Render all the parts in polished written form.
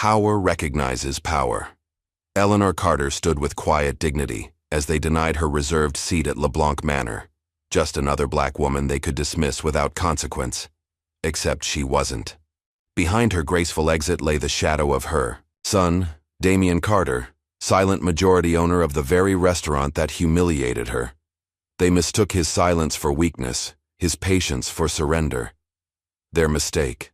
Power recognizes power. Eleanor Carter stood with quiet dignity as they denied her reserved seat at LeBlanc Manor. Just another black woman they could dismiss without consequence. Except she wasn't. Behind her graceful exit lay the shadow of her son, Damian Carter, silent majority owner of the very restaurant that humiliated her. They mistook his silence for weakness, his patience for surrender. Their mistake.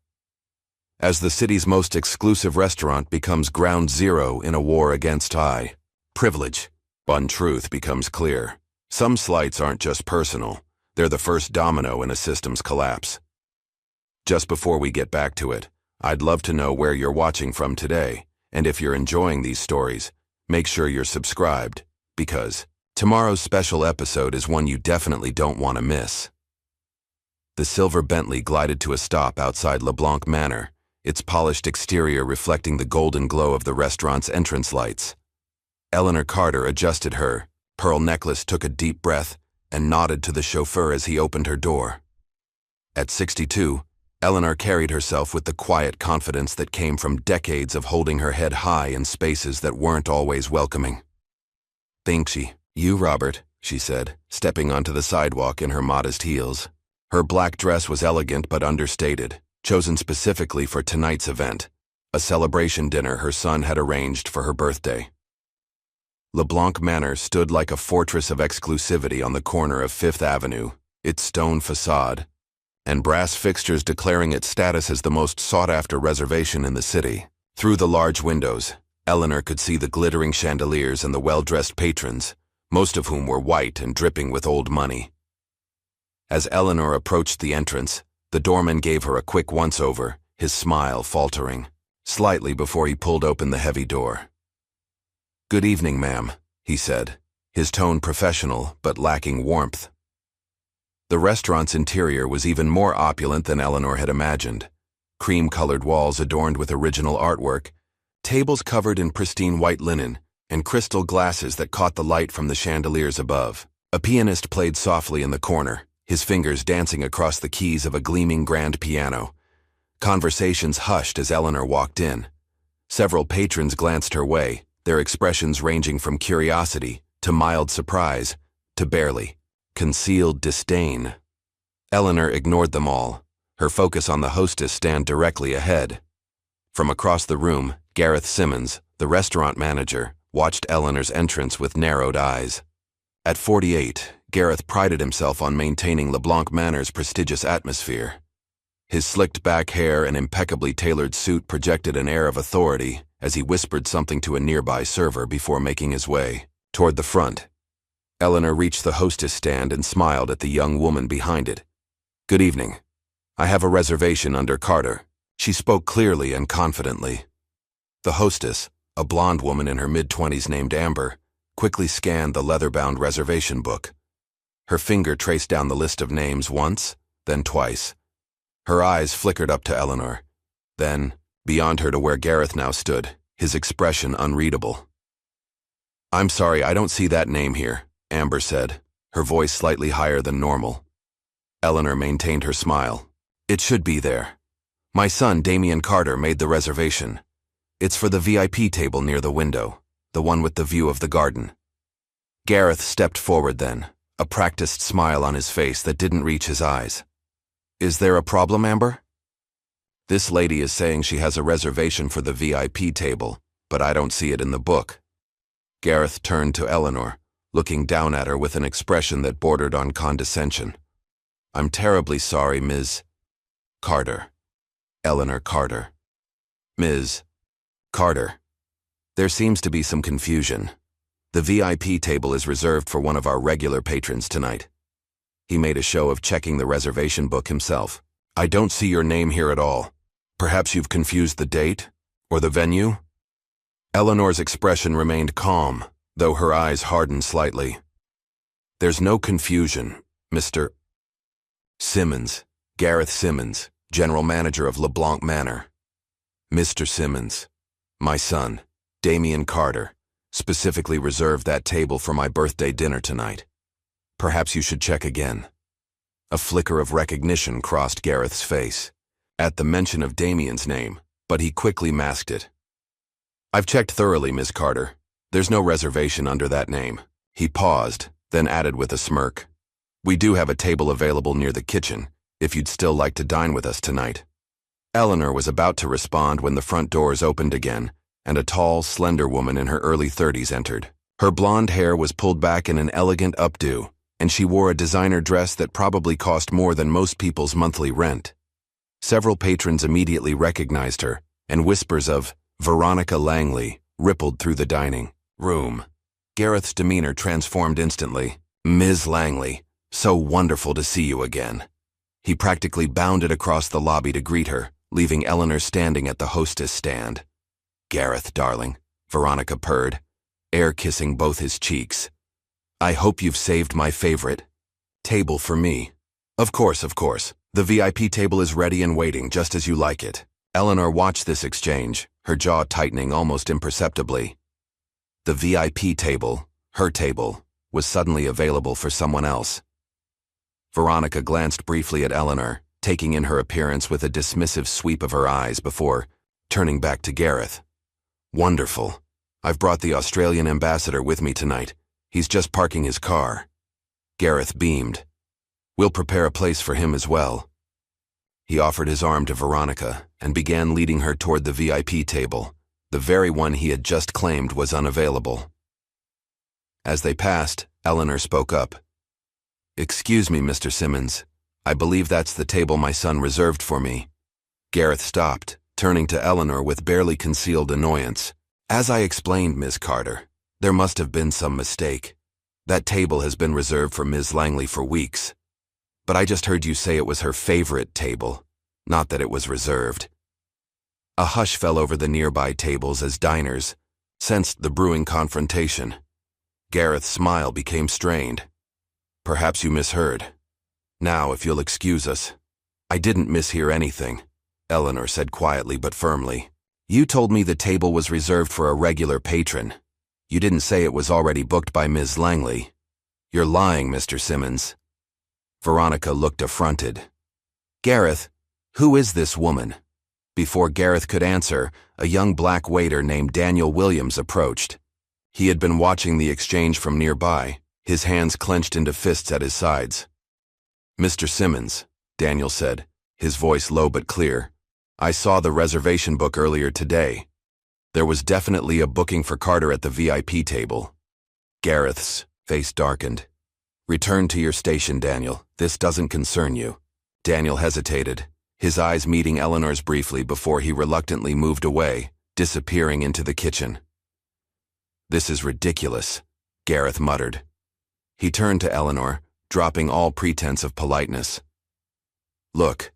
As the city's most exclusive restaurant becomes ground zero in a war against high privilege, untruth becomes clear. Some slights aren't just personal, they're the first domino in a system's collapse. Just before we get back to it, I'd love to know where you're watching from today, and if you're enjoying these stories, make sure you're subscribed, because tomorrow's special episode is one you definitely don't want to miss. The silver Bentley glided to a stop outside LeBlanc Manor, its polished exterior reflecting the golden glow of the restaurant's entrance lights. Eleanor Carter adjusted her pearl necklace, took a deep breath, and nodded to the chauffeur as he opened her door. At 62, Eleanor carried herself with the quiet confidence that came from decades of holding her head high in spaces that weren't always welcoming. "Thank you, Robert," she said, stepping onto the sidewalk in her modest heels. Her black dress was elegant but understated, chosen specifically for tonight's event, a celebration dinner her son had arranged for her birthday. LeBlanc Manor stood like a fortress of exclusivity on the corner of Fifth Avenue, its stone facade, and brass fixtures declaring its status as the most sought-after reservation in the city. Through the large windows, Eleanor could see the glittering chandeliers and the well-dressed patrons, most of whom were white and dripping with old money. As Eleanor approached the entrance, the doorman gave her a quick once-over, his smile faltering, slightly before he pulled open the heavy door. "Good evening, ma'am," he said, his tone professional but lacking warmth. The restaurant's interior was even more opulent than Eleanor had imagined. Cream-colored walls adorned with original artwork, tables covered in pristine white linen, and crystal glasses that caught the light from the chandeliers above. A pianist played softly in the corner, his fingers dancing across the keys of a gleaming grand piano. Conversations hushed as Eleanor walked in. Several patrons glanced her way, their expressions ranging from curiosity to mild surprise to barely concealed disdain. Eleanor ignored them all, her focus on the hostess stand directly ahead. From across the room, Gareth Simmons, the restaurant manager, watched Eleanor's entrance with narrowed eyes. At 48, Gareth prided himself on maintaining LeBlanc Manor's prestigious atmosphere. His slicked back hair and impeccably tailored suit projected an air of authority as he whispered something to a nearby server before making his way toward the front. Eleanor reached the hostess stand and smiled at the young woman behind it. "Good evening. I have a reservation under Carter." She spoke clearly and confidently. The hostess, a blonde woman in her mid-20s named Amber, quickly scanned the leather-bound reservation book. Her finger traced down the list of names once, then twice. Her eyes flickered up to Eleanor, then beyond her to where Gareth now stood, his expression unreadable. "I'm sorry, I don't see that name here," Amber said, her voice slightly higher than normal. Eleanor maintained her smile. "It should be there. My son, Damian Carter, made the reservation. It's for the VIP table near the window, the one with the view of the garden." Gareth stepped forward then, a practiced smile on his face that didn't reach his eyes. "Is there a problem, Amber?" "This lady is saying she has a reservation for the VIP table, but I don't see it in the book." Gareth turned to Eleanor, looking down at her with an expression that bordered on condescension. "I'm terribly sorry, Ms. Carter." Eleanor Carter. "Ms. Carter. There seems to be some confusion. The VIP table is reserved for one of our regular patrons tonight." He made a show of checking the reservation book himself. "I don't see your name here at all. Perhaps you've confused the date? Or the venue?" Eleanor's expression remained calm, though her eyes hardened slightly. "There's no confusion, Mr. Simmons, Gareth Simmons, general manager of LeBlanc Manor. Mr. Simmons, my son, Damian Carter, specifically reserved that table for my birthday dinner tonight. Perhaps you should check again." A flicker of recognition crossed Gareth's face at the mention of Damian's name, but he quickly masked it. I've checked thoroughly, Miss Carter. There's no reservation under that name. He paused, then added with a smirk. We do have a table available near the kitchen, if you'd still like to dine with us tonight. Eleanor was about to respond when the front doors opened again, and a tall, slender woman in her early 30s entered. Her blonde hair was pulled back in an elegant updo, and she wore a designer dress that probably cost more than most people's monthly rent. Several patrons immediately recognized her, and whispers of Veronica Langley rippled through the dining room. Gareth's demeanor transformed instantly. Ms. Langley, so wonderful to see you again. He practically bounded across the lobby to greet her, leaving Eleanor standing at the hostess stand. Gareth, darling, Veronica purred, air-kissing both his cheeks. I hope you've saved my favorite table for me. Of course, of course. The VIP table is ready and waiting just as you like it. Eleanor watched this exchange, her jaw tightening almost imperceptibly. The VIP table, her table, was suddenly available for someone else. Veronica glanced briefly at Eleanor, taking in her appearance with a dismissive sweep of her eyes before turning back to Gareth. Wonderful. I've brought the Australian ambassador with me tonight. He's just parking his car. Gareth beamed. We'll prepare a place for him as well. He offered his arm to Veronica and began leading her toward the VIP table, the very one he had just claimed was unavailable. As they passed, Eleanor spoke up. Excuse me, Mr. Simmons. I believe that's the table my son reserved for me. Gareth stopped, turning to Eleanor with barely concealed annoyance. As I explained, Miss Carter, there must have been some mistake. That table has been reserved for Ms. Langley for weeks. But I just heard you say it was her favorite table, not that it was reserved. A hush fell over the nearby tables as diners sensed the brewing confrontation. Gareth's smile became strained. Perhaps you misheard. Now, if you'll excuse us. I didn't mishear anything, Eleanor said quietly but firmly. You told me the table was reserved for a regular patron. You didn't say it was already booked by Ms. Langley. You're lying, Mr. Simmons. Veronica looked affronted. Gareth, who is this woman? Before Gareth could answer, a young black waiter named Daniel Williams approached. He had been watching the exchange from nearby, his hands clenched into fists at his sides. Mr. Simmons, Daniel said, his voice low but clear, I saw the reservation book earlier today. There was definitely a booking for Carter at the VIP table. Gareth's face darkened. Return to your station, Daniel. This doesn't concern you. Daniel hesitated, his eyes meeting Eleanor's briefly before he reluctantly moved away, disappearing into the kitchen. This is ridiculous, Gareth muttered. He turned to Eleanor, dropping all pretense of politeness. Look,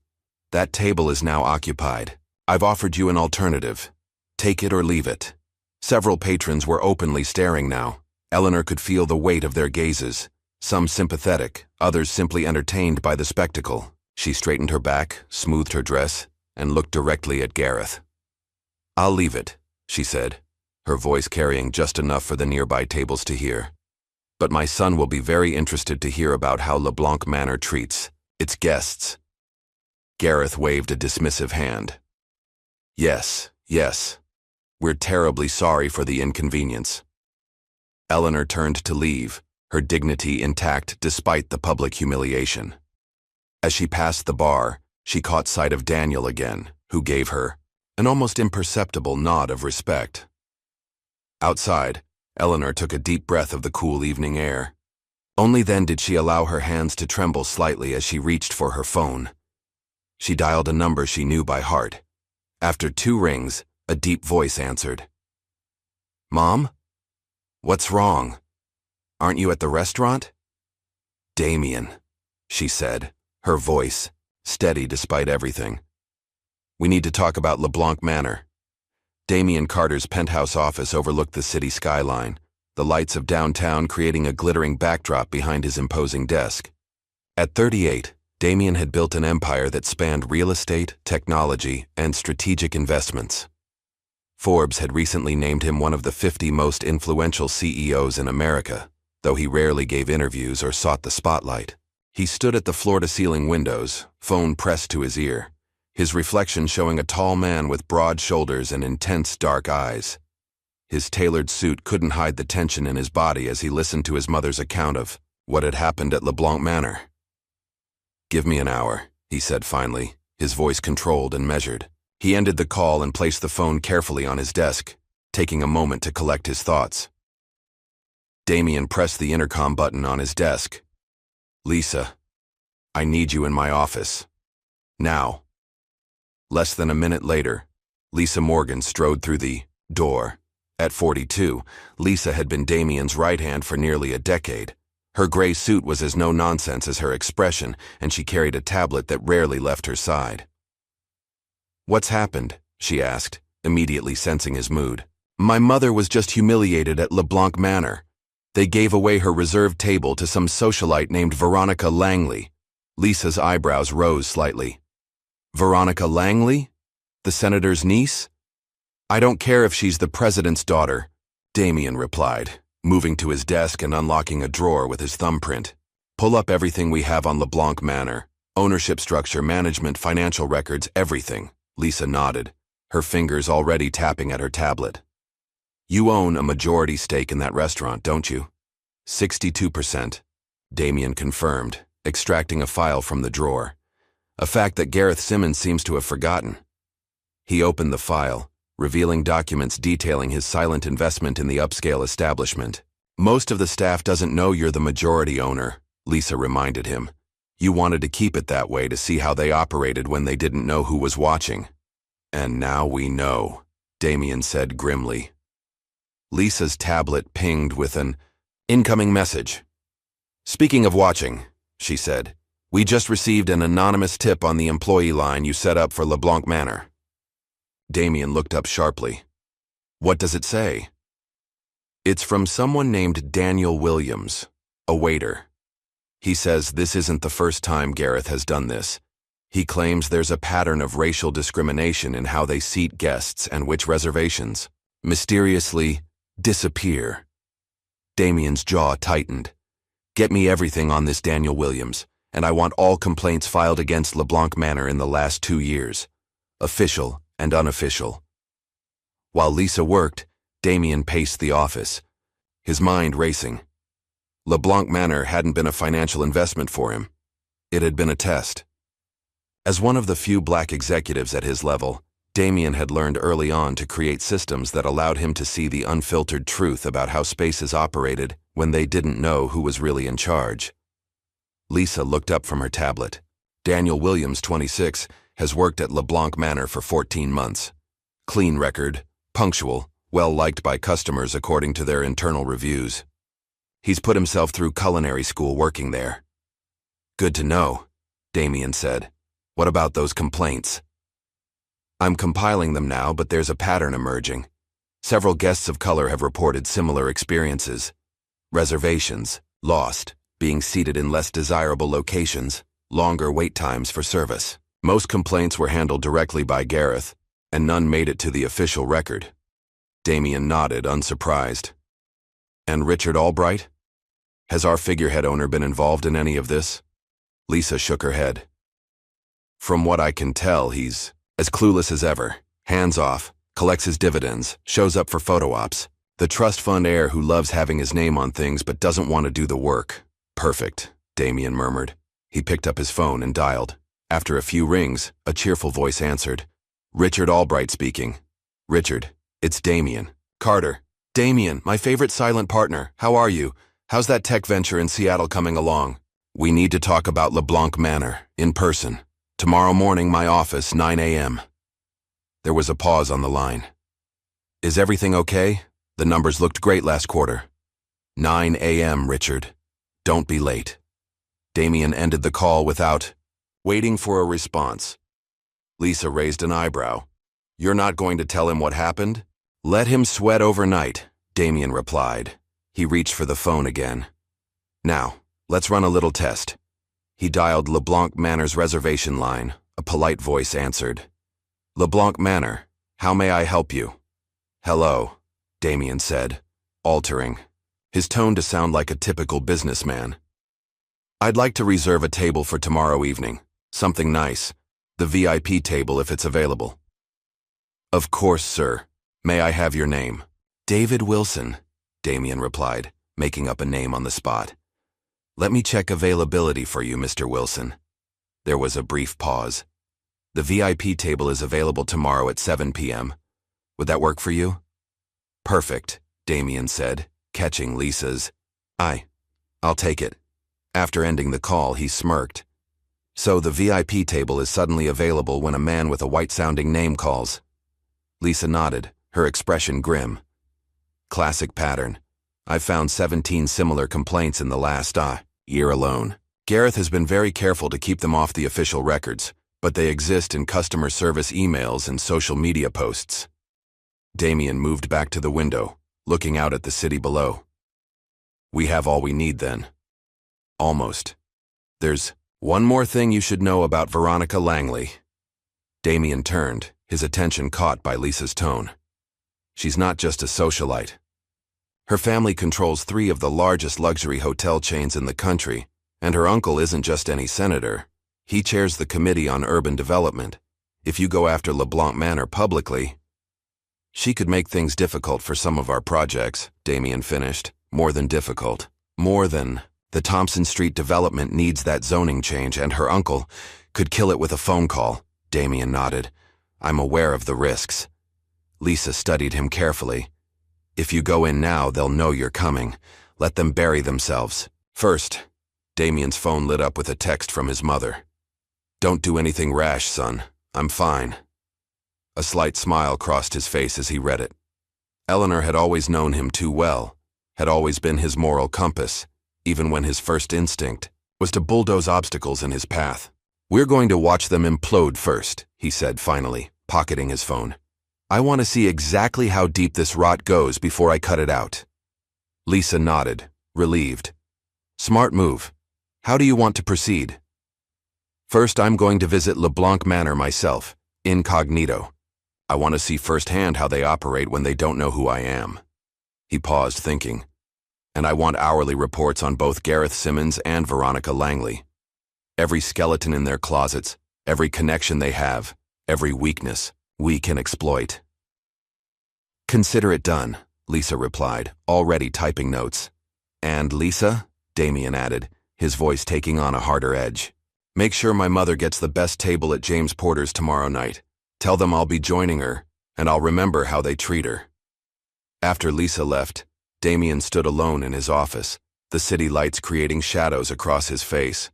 that table is now occupied. I've offered you an alternative. Take it or leave it. Several patrons were openly staring now. Eleanor could feel the weight of their gazes, some sympathetic, others simply entertained by the spectacle. She straightened her back, smoothed her dress, and looked directly at Gareth. I'll leave it, she said, her voice carrying just enough for the nearby tables to hear. But my son will be very interested to hear about how LeBlanc Manor treats its guests. Gareth waved a dismissive hand. Yes, yes. We're terribly sorry for the inconvenience. Eleanor turned to leave, her dignity intact despite the public humiliation. As she passed the bar, she caught sight of Daniel again, who gave her an almost imperceptible nod of respect. Outside, Eleanor took a deep breath of the cool evening air. Only then did she allow her hands to tremble slightly as she reached for her phone. She dialed a number she knew by heart. After 2 rings, a deep voice answered. Mom? What's wrong? Aren't you at the restaurant? Damien, she said, her voice steady despite everything. We need to talk about LeBlanc Manor. Damien Carter's penthouse office overlooked the city skyline, the lights of downtown creating a glittering backdrop behind his imposing desk. At 38, Damien had built an empire that spanned real estate, technology, and strategic investments. Forbes had recently named him one of the 50 most influential CEOs in America, though he rarely gave interviews or sought the spotlight. He stood at the floor-to-ceiling windows, phone pressed to his ear, his reflection showing a tall man with broad shoulders and intense dark eyes. His tailored suit couldn't hide the tension in his body as he listened to his mother's account of what had happened at LeBlanc Manor. "Give me an hour," he said finally, his voice controlled and measured. He ended the call and placed the phone carefully on his desk, taking a moment to collect his thoughts. Damien pressed the intercom button on his desk. "Lisa, I need you in my office. Now." Less than a minute later, Lisa Morgan strode through the door. At 42, Lisa had been Damien's right hand for nearly a decade. Her gray suit was as no-nonsense as her expression, and she carried a tablet that rarely left her side. "What's happened?" she asked, immediately sensing his mood. "My mother was just humiliated at LeBlanc Manor. They gave away her reserved table to some socialite named Veronica Langley." Lisa's eyebrows rose slightly. "Veronica Langley? The senator's niece?" "I don't care if she's the president's daughter," Damien replied, moving to his desk and unlocking a drawer with his thumbprint. "Pull up everything we have on LeBlanc Manor. Ownership structure, management, financial records, everything." Lisa nodded, her fingers already tapping at her tablet. "You own a majority stake in that restaurant, don't you?" 62%, Damien confirmed, extracting a file from the drawer, a fact that Gareth Simmons seems to have forgotten. He opened the file, revealing documents detailing his silent investment in the upscale establishment. "Most of the staff doesn't know you're the majority owner," Lisa reminded him. "You wanted to keep it that way to see how they operated when they didn't know who was watching." "And now we know," Damien said grimly. Lisa's tablet pinged with an incoming message. "Speaking of watching," she said, "we just received an anonymous tip on the employee line you set up for LeBlanc Manor." Damien looked up sharply. "What does it say?" "It's from someone named Daniel Williams, a waiter. He says this isn't the first time Gareth has done this. He claims there's a pattern of racial discrimination in how they seat guests and which reservations mysteriously disappear." Damien's jaw tightened. "Get me everything on this Daniel Williams, and I want all complaints filed against LeBlanc Manor in the last 2 years. Official and unofficial." While Lisa worked, Damien paced the office, his mind racing. LeBlanc Manor hadn't been a financial investment for him. It had been a test. As one of the few black executives at his level, Damien had learned early on to create systems that allowed him to see the unfiltered truth about how spaces operated when they didn't know who was really in charge. Lisa looked up from her tablet. "Daniel Williams, 26, has worked at LeBlanc Manor for 14 months. Clean record, punctual, well-liked by customers according to their internal reviews. He's put himself through culinary school working there." "Good to know," Damien said. "What about those complaints?" "I'm compiling them now, but there's a pattern emerging. Several guests of color have reported similar experiences. Reservations, lost, being seated in less desirable locations, longer wait times for service. Most complaints were handled directly by Gareth, and none made it to the official record." Damien nodded, unsurprised. "And Richard Albright? Has our figurehead owner been involved in any of this?" Lisa shook her head. "From what I can tell, he's as clueless as ever. Hands off, collects his dividends, shows up for photo ops. The trust fund heir who loves having his name on things but doesn't want to do the work." "Perfect," Damien murmured. He picked up his phone and dialed. After a few rings, a cheerful voice answered. "Richard Albright speaking." "Richard, it's Damien." "Carter." "Damien, my favorite silent partner. How are you? How's that tech venture in Seattle coming along?" "We need to talk about LeBlanc Manor, in person. Tomorrow morning, my office, 9 a.m. There was a pause on the line. "Is everything okay? The numbers looked great last quarter." 9 a.m., Richard. Don't be late." Damien ended the call without waiting for a response. Lisa raised an eyebrow. "You're not going to tell him what happened?" "Let him sweat overnight," Damien replied. He reached for the phone again. "Now, let's run a little test." He dialed LeBlanc Manor's reservation line. A polite voice answered. "LeBlanc Manor, how may I help you?" "Hello," Damien said, altering, his tone to sound like a typical businessman. "I'd like to reserve a table for tomorrow evening. Something nice. The VIP table if it's available." "Of course, sir. May I have your name?" David Wilson, Damien replied, making up a name on the spot. Let me check availability for you, Mr. Wilson. There was a brief pause. The VIP table is available tomorrow at 7 p.m. Would that work for you? Perfect, Damien said, catching Lisa's. I'll take it. After ending the call, he smirked. So the VIP table is suddenly available when a man with a white-sounding name calls. Lisa nodded, her expression grim. Classic pattern. I've found 17 similar complaints in the last year alone. Gareth has been very careful to keep them off the official records, but they exist in customer service emails and social media posts. Damien moved back to the window, looking out at the city below. We have all we need then. Almost. There's one more thing you should know about Veronica Langley. Damien turned, his attention caught by Lisa's tone. She's not just a socialite. Her family controls 3 of the largest luxury hotel chains in the country, and her uncle isn't just any senator. He chairs the Committee on Urban Development. If you go after LeBlanc Manor publicly, she could make things difficult for some of our projects, Damien finished. More than difficult. More than. The Thompson Street development needs that zoning change, and her uncle could kill it with a phone call. Damien nodded. I'm aware of the risks. Lisa studied him carefully. If you go in now, they'll know you're coming. Let them bury themselves. First, Damien's phone lit up with a text from his mother. Don't do anything rash, son. I'm fine. A slight smile crossed his face as he read it. Eleanor had always known him too well, had always been his moral compass, even when his first instinct was to bulldoze obstacles in his path. We're going to watch them implode first, he said finally, pocketing his phone. I want to see exactly how deep this rot goes before I cut it out. Lisa nodded, relieved. Smart move. How do you want to proceed? First, I'm going to visit LeBlanc Manor myself, incognito. I want to see firsthand how they operate when they don't know who I am. He paused, thinking. And I want hourly reports on both Gareth Simmons and Veronica Langley. Every skeleton in their closets, every connection they have, every weakness we can exploit. Consider it done, Lisa replied, already typing notes. And Lisa, Damien added, his voice taking on a harder edge. Make sure my mother gets the best table at James Porter's tomorrow night. Tell them I'll be joining her, and I'll remember how they treat her. After Lisa left, Damien stood alone in his office, the city lights creating shadows across his face.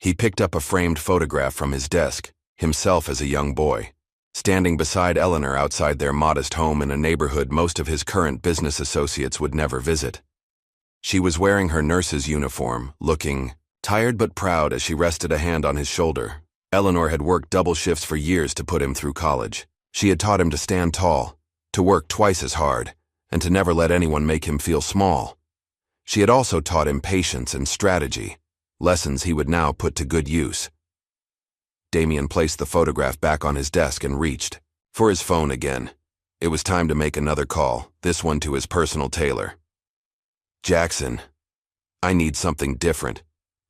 He picked up a framed photograph from his desk, himself as a young boy, standing beside Eleanor outside their modest home in a neighborhood most of his current business associates would never visit. She was wearing her nurse's uniform, looking tired but proud as she rested a hand on his shoulder. Eleanor had worked double shifts for years to put him through college. She had taught him to stand tall, to work twice as hard, and to never let anyone make him feel small. She had also taught him patience and strategy, lessons he would now put to good use. Damien placed the photograph back on his desk and reached for his phone again. It was time to make another call, this one to his personal tailor. Jackson, I need something different.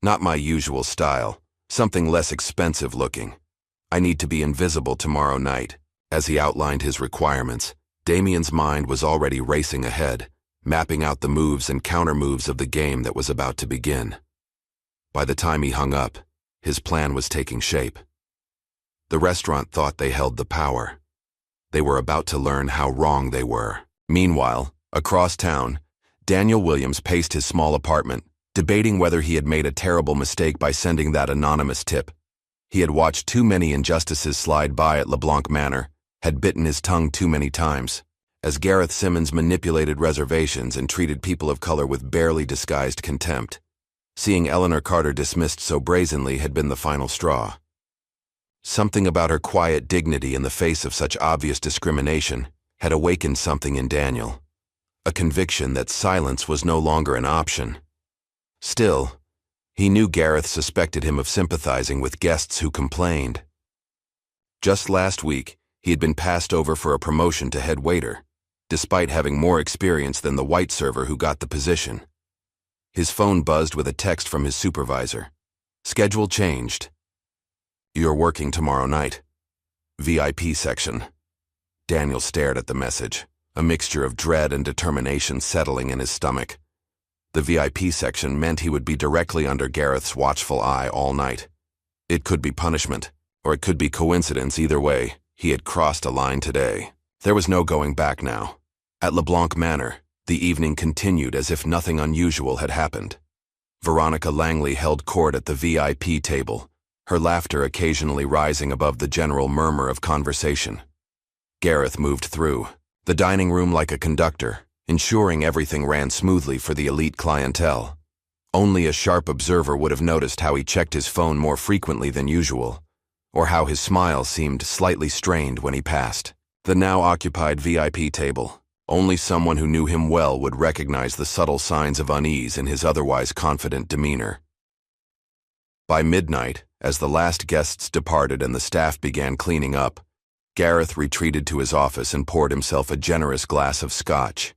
Not my usual style, something less expensive looking. I need to be invisible tomorrow night. As he outlined his requirements, Damien's mind was already racing ahead, mapping out the moves and counter-moves of the game that was about to begin. By the time he hung up, his plan was taking shape. The restaurant thought they held the power. They were about to learn how wrong they were. Meanwhile, across town, Daniel Williams paced his small apartment, debating whether he had made a terrible mistake by sending that anonymous tip. He had watched too many injustices slide by at LeBlanc Manor, had bitten his tongue too many times, as Gareth Simmons manipulated reservations and treated people of color with barely disguised contempt. Seeing Eleanor Carter dismissed so brazenly had been the final straw. Something about her quiet dignity in the face of such obvious discrimination had awakened something in Daniel, a conviction that silence was no longer an option. Still, he knew Gareth suspected him of sympathizing with guests who complained. Just last week, he had been passed over for a promotion to head waiter, despite having more experience than the white server who got the position. His phone buzzed with a text from his supervisor. Schedule changed. You're working tomorrow night. VIP section. Daniel stared at the message, a mixture of dread and determination settling in his stomach. The VIP section meant he would be directly under Gareth's watchful eye all night. It could be punishment, or it could be coincidence. Either way, he had crossed a line today. There was no going back now. At LeBlanc Manor, the evening continued as if nothing unusual had happened. Veronica Langley held court at the VIP table, her laughter occasionally rising above the general murmur of conversation. Gareth moved through the dining room like a conductor, ensuring everything ran smoothly for the elite clientele. Only a sharp observer would have noticed how he checked his phone more frequently than usual, or how his smile seemed slightly strained when he passed the now occupied VIP table. Only someone who knew him well would recognize the subtle signs of unease in his otherwise confident demeanor. By midnight, as the last guests departed and the staff began cleaning up, Gareth retreated to his office and poured himself a generous glass of scotch.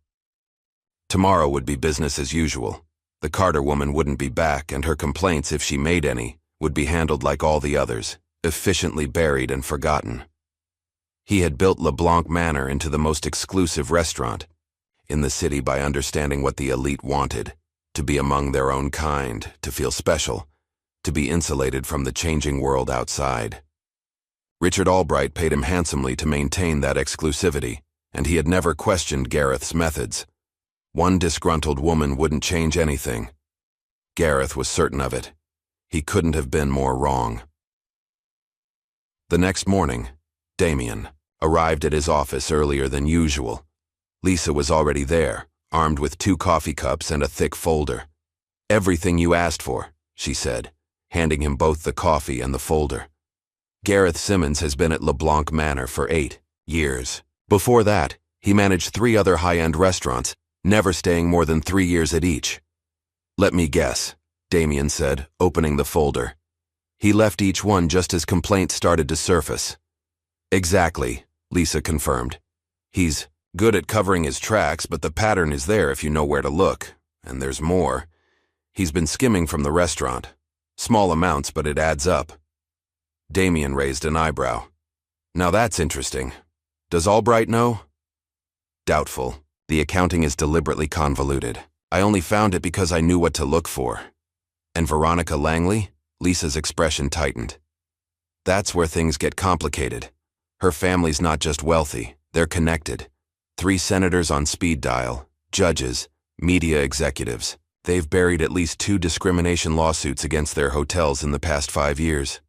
Tomorrow would be business as usual. The Carter woman wouldn't be back, and her complaints, if she made any, would be handled like all the others, efficiently buried and forgotten. He had built LeBlanc Manor into the most exclusive restaurant in the city by understanding what the elite wanted: to be among their own kind, to feel special, to be insulated from the changing world outside. Richard Albright paid him handsomely to maintain that exclusivity, and he had never questioned Gareth's methods. One disgruntled woman wouldn't change anything. Gareth was certain of it. He couldn't have been more wrong. The next morning, Damien arrived at his office earlier than usual. Lisa was already there, armed with 2 coffee cups and a thick folder. "Everything you asked for," she said, handing him both the coffee and the folder. Gareth Simmons has been at LeBlanc Manor for 8 years. Before that, he managed 3 other high-end restaurants, never staying more than 3 years at each. "Let me guess," Damien said, opening the folder. He left each one just as complaints started to surface. "Exactly," Lisa confirmed. "He's good at covering his tracks, but the pattern is there if you know where to look. And there's more. He's been skimming from the restaurant. Small amounts, but it adds up." Damien raised an eyebrow. "Now that's interesting. Does Albright know?" "Doubtful. The accounting is deliberately convoluted. I only found it because I knew what to look for." "And Veronica Langley?" Lisa's expression tightened. "That's where things get complicated. Her family's not just wealthy, they're connected. 3 senators on speed dial, judges, media executives. They've buried at least 2 discrimination lawsuits against their hotels in the past 5 years.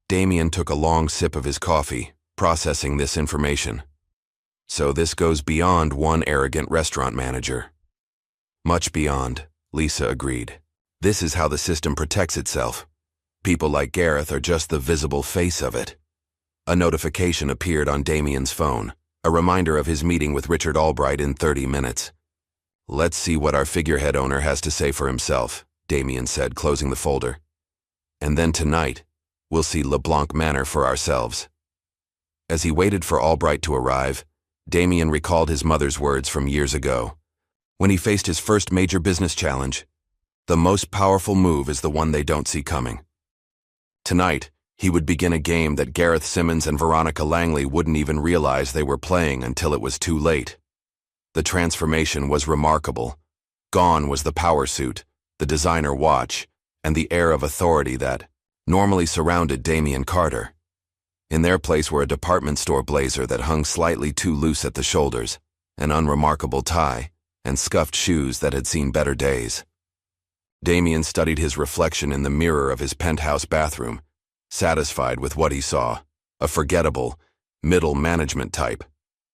Damien took a long sip of his coffee, processing this information. So this goes beyond one arrogant restaurant manager. Much beyond, Lisa agreed. This is how the system protects itself. People like Gareth are just the visible face of it. A notification appeared on Damien's phone, a reminder of his meeting with Richard Albright in 30 minutes. "Let's see what our figurehead owner has to say for himself," Damien said, closing the folder. "And then tonight, we'll see LeBlanc Manor for ourselves." As he waited for Albright to arrive, Damien recalled his mother's words from years ago. When he faced his first major business challenge, "The most powerful move is the one they don't see coming." Tonight, he would begin a game that Gareth Simmons and Veronica Langley wouldn't even realize they were playing until it was too late. The transformation was remarkable. Gone was the power suit, the designer watch, and the air of authority that normally surrounded Damien Carter. In their place were a department store blazer that hung slightly too loose at the shoulders, an unremarkable tie, and scuffed shoes that had seen better days. Damien studied his reflection in the mirror of his penthouse bathroom, satisfied with what he saw: a forgettable, middle management type,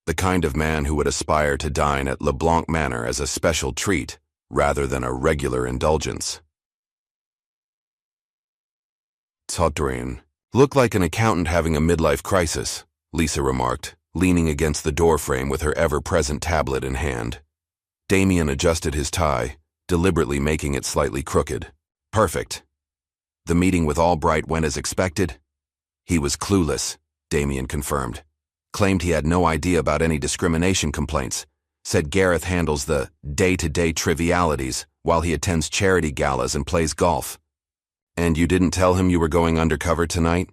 the kind of man who would aspire to dine at LeBlanc Manor as a special treat rather than a regular indulgence. "Totterin. Looked like an accountant having a midlife crisis," Lisa remarked, leaning against the doorframe with her ever-present tablet in hand. Damien adjusted his tie, deliberately making it slightly crooked. "Perfect." "The meeting with Albright went as expected?" "He was clueless," Damien confirmed. "Claimed he had no idea about any discrimination complaints. Said Gareth handles the day-to-day trivialities while he attends charity galas and plays golf." "And you didn't tell him you were going undercover tonight?"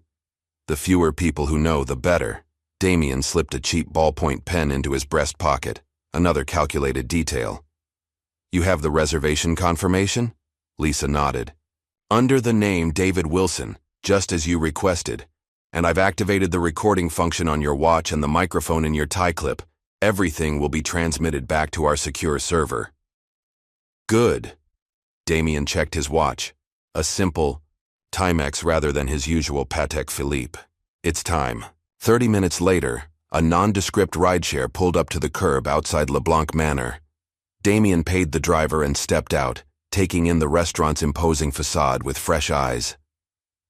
"The fewer people who know, the better," Damien slipped a cheap ballpoint pen into his breast pocket, another calculated detail. You have the reservation confirmation? Lisa nodded. Under the name David Wilson, just as you requested. And I've activated the recording function on your watch and the microphone in your tie clip. Everything will be transmitted back to our secure server. Good. Damien checked his watch. A simple Timex rather than his usual Patek Philippe. It's time. 30 minutes later, a nondescript rideshare pulled up to the curb outside LeBlanc Manor. Damien paid the driver and stepped out, taking in the restaurant's imposing facade with fresh eyes.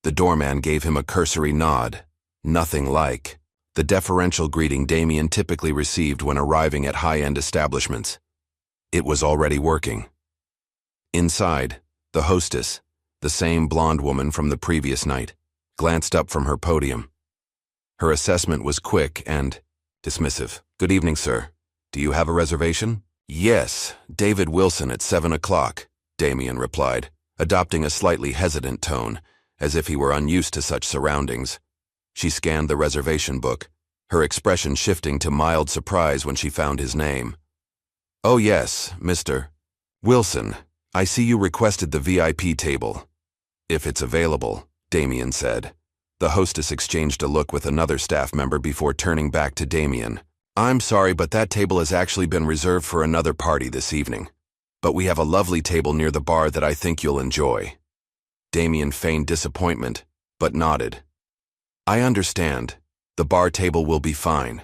The doorman gave him a cursory nod. Nothing like the deferential greeting Damien typically received when arriving at high-end establishments. It was already working. Inside, the hostess, the same blonde woman from the previous night, glanced up from her podium. Her assessment was quick and dismissive. Good evening, sir. Do you have a reservation? Yes, David Wilson at 7 o'clock, Damien replied, adopting a slightly hesitant tone, as if he were unused to such surroundings. She scanned the reservation book, her expression shifting to mild surprise when she found his name. Oh yes, Mr. Wilson, I see you requested the VIP table. If it's available, Damien said. The hostess exchanged a look with another staff member before turning back to Damien. I'm sorry, but that table has actually been reserved for another party this evening. But we have a lovely table near the bar that I think you'll enjoy. Damien feigned disappointment, but nodded. I understand. The bar table will be fine.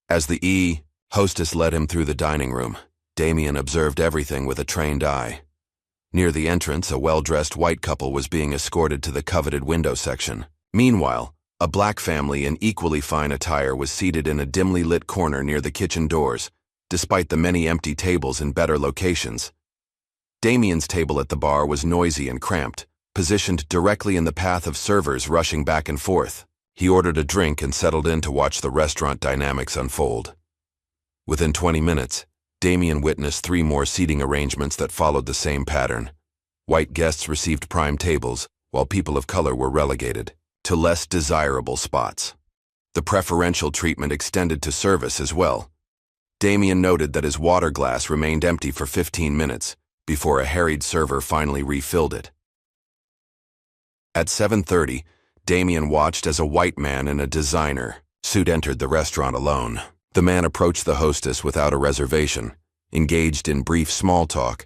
As the hostess led him through the dining room, Damien observed everything with a trained eye. Near the entrance, a well-dressed white couple was being escorted to the coveted window section. Meanwhile, a black family in equally fine attire was seated in a dimly lit corner near the kitchen doors, despite the many empty tables in better locations. Damien's table at the bar was noisy and cramped, positioned directly in the path of servers rushing back and forth. He ordered a drink and settled in to watch the restaurant dynamics unfold. Within 20 minutes, Damien witnessed 3 more seating arrangements that followed the same pattern. White guests received prime tables, while people of color were relegated to less desirable spots. The preferential treatment extended to service as well. Damien noted that his water glass remained empty for 15 minutes before a harried server finally refilled it. At 7:30, Damien watched as a white man in a designer suit entered the restaurant alone. The man approached the hostess without a reservation, engaged in brief small talk,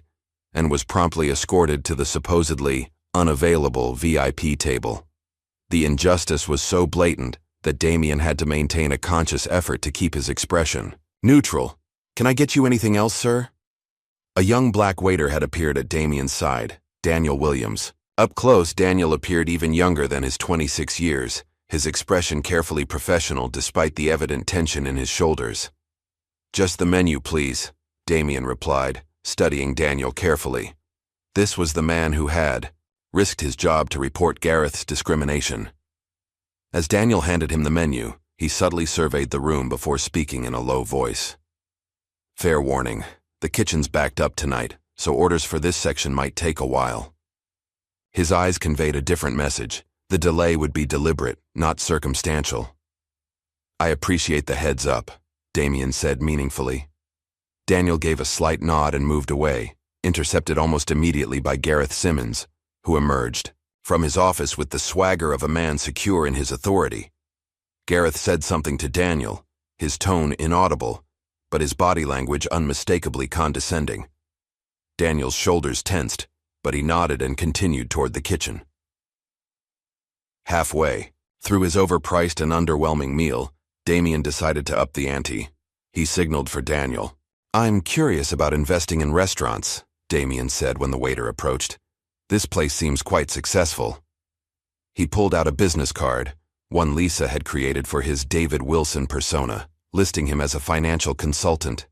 and was promptly escorted to the supposedly unavailable VIP table. The injustice was so blatant that Damien had to maintain a conscious effort to keep his expression neutral. Can I get you anything else, sir? A young black waiter had appeared at Damien's side, Daniel Williams. Up close, Daniel appeared even younger than his 26 years, his expression carefully professional despite the evident tension in his shoulders. Just the menu, please, Damien replied, studying Daniel carefully. This was the man who had risked his job to report Gareth's discrimination. As Daniel handed him the menu, he subtly surveyed the room before speaking in a low voice. Fair warning, the kitchen's backed up tonight, so orders for this section might take a while. His eyes conveyed a different message. The delay would be deliberate, not circumstantial. I appreciate the heads up, Damien said meaningfully. Daniel gave a slight nod and moved away, intercepted almost immediately by Gareth Simmons, who emerged from his office with the swagger of a man secure in his authority. Gareth said something to Daniel, his tone inaudible, but his body language unmistakably condescending. Daniel's shoulders tensed, but he nodded and continued toward the kitchen. Halfway, through his overpriced and underwhelming meal, Damien decided to up the ante. He signaled for Daniel. I'm curious about investing in restaurants, Damien said when the waiter approached. This place seems quite successful. He pulled out a business card, one Lisa had created for his David Wilson persona, listing him as a financial consultant.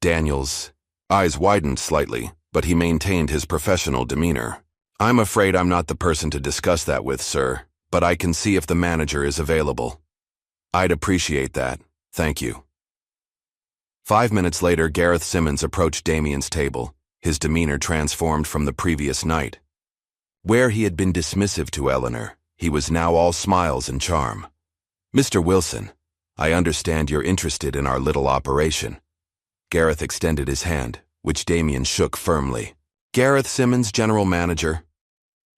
Daniel's eyes widened slightly, but he maintained his professional demeanor. I'm afraid I'm not the person to discuss that with, sir, but I can see if the manager is available. I'd appreciate that, thank you. 5 minutes later, Gareth Simmons approached Damien's table, his demeanor transformed from the previous night. Where he had been dismissive to Eleanor, he was now all smiles and charm. Mr. Wilson, I understand you're interested in our little operation. Gareth extended his hand, which Damien shook firmly. Gareth Simmons, General Manager.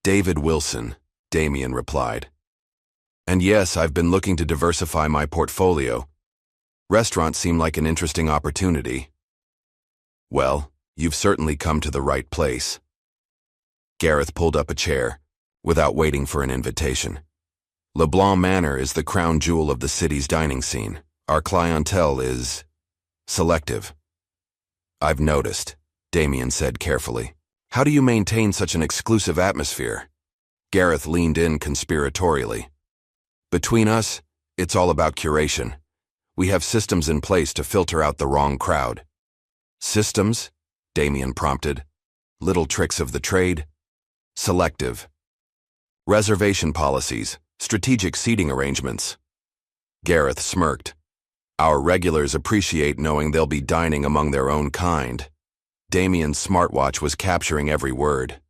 David Wilson, Damien replied. And yes, I've been looking to diversify my portfolio. Restaurants seem like an interesting opportunity. Well, you've certainly come to the right place. Gareth pulled up a chair, without waiting for an invitation. LeBlanc Manor is the crown jewel of the city's dining scene. Our clientele is selective. I've noticed, Damien said carefully. How do you maintain such an exclusive atmosphere? Gareth leaned in conspiratorially. Between us, it's all about curation. We have systems in place to filter out the wrong crowd. Systems? Damien prompted. Little tricks of the trade? Selective. Reservation policies, strategic seating arrangements. Gareth smirked. Our regulars appreciate knowing they'll be dining among their own kind. Damien's smartwatch was capturing every word.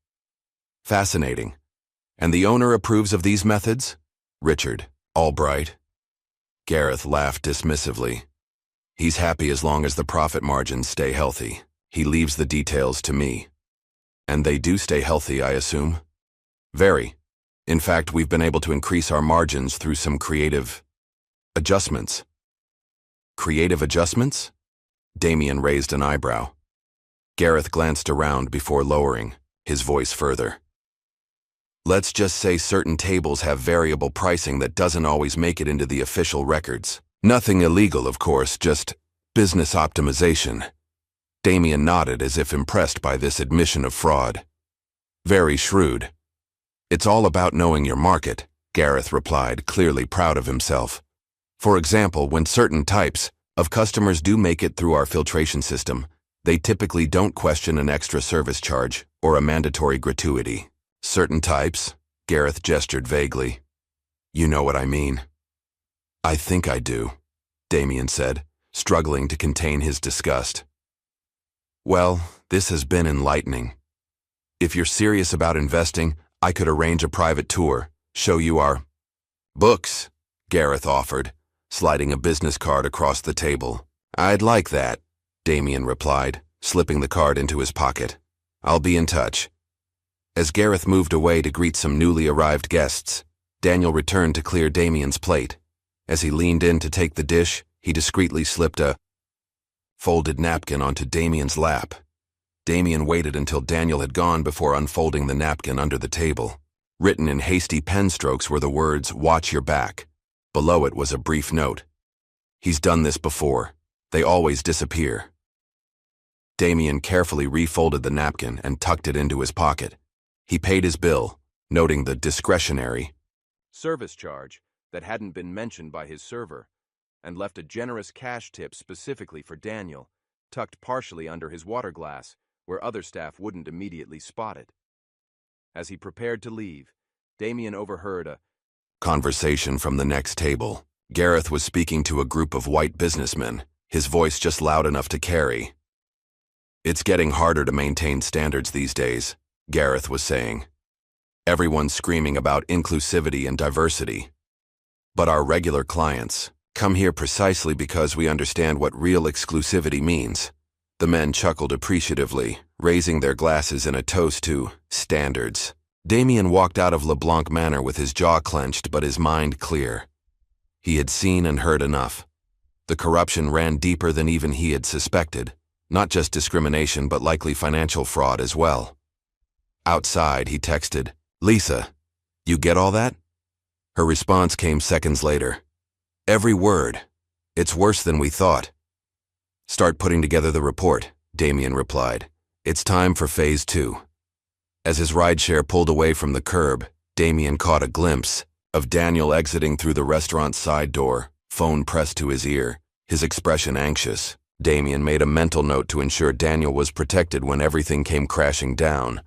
Fascinating. And the owner approves of these methods? Richard Albright. Gareth laughed dismissively. He's happy as long as the profit margins stay healthy. He leaves the details to me. And they do stay healthy, I assume? Very. In fact, we've been able to increase our margins through some creative adjustments. Creative adjustments? Damien raised an eyebrow. Gareth glanced around before lowering, his voice further. Let's just say certain tables have variable pricing that doesn't always make it into the official records. Nothing illegal, of course, just business optimization. Damien nodded as if impressed by this admission of fraud. Very shrewd. It's all about knowing your market, Gareth replied, clearly proud of himself. For example, when certain types of customers do make it through our filtration system, they typically don't question an extra service charge or a mandatory gratuity. Certain types? Gareth gestured vaguely. You know what I mean. I think I do, Damien said, struggling to contain his disgust. Well, this has been enlightening. If you're serious about investing, I could arrange a private tour, show you our books, Gareth offered, sliding a business card across the table. I'd like that, Damien replied, slipping the card into his pocket. I'll be in touch. As Gareth moved away to greet some newly arrived guests, Daniel returned to clear Damien's plate. As he leaned in to take the dish, he discreetly slipped a folded napkin onto Damien's lap. Damien waited until Daniel had gone before unfolding the napkin under the table. Written in hasty pen strokes were the words, "Watch your back." Below it was a brief note. He's done this before. They always disappear. Damien carefully refolded the napkin and tucked it into his pocket. He paid his bill, noting the discretionary service charge that hadn't been mentioned by his server, and left a generous cash tip specifically for Daniel, tucked partially under his water glass, where other staff wouldn't immediately spot it. As he prepared to leave, Damien overheard a conversation from the next table. Gareth was speaking to a group of white businessmen, his voice just loud enough to carry. It's getting harder to maintain standards these days, Gareth was saying. Everyone's screaming about inclusivity and diversity. But our regular clients come here precisely because we understand what real exclusivity means. The men chuckled appreciatively, raising their glasses in a toast to standards. Damien walked out of LeBlanc Manor with his jaw clenched but his mind clear. He had seen and heard enough. The corruption ran deeper than even he had suspected. Not just discrimination, but likely financial fraud as well. Outside, he texted, "Lisa, you get all that?" Her response came seconds later. "Every word. It's worse than we thought." "Start putting together the report," Damien replied. "It's time for phase 2. As his rideshare pulled away from the curb, Damien caught a glimpse of Daniel exiting through the restaurant's side door, phone pressed to his ear, his expression anxious. Damien made a mental note to ensure Daniel was protected when everything came crashing down.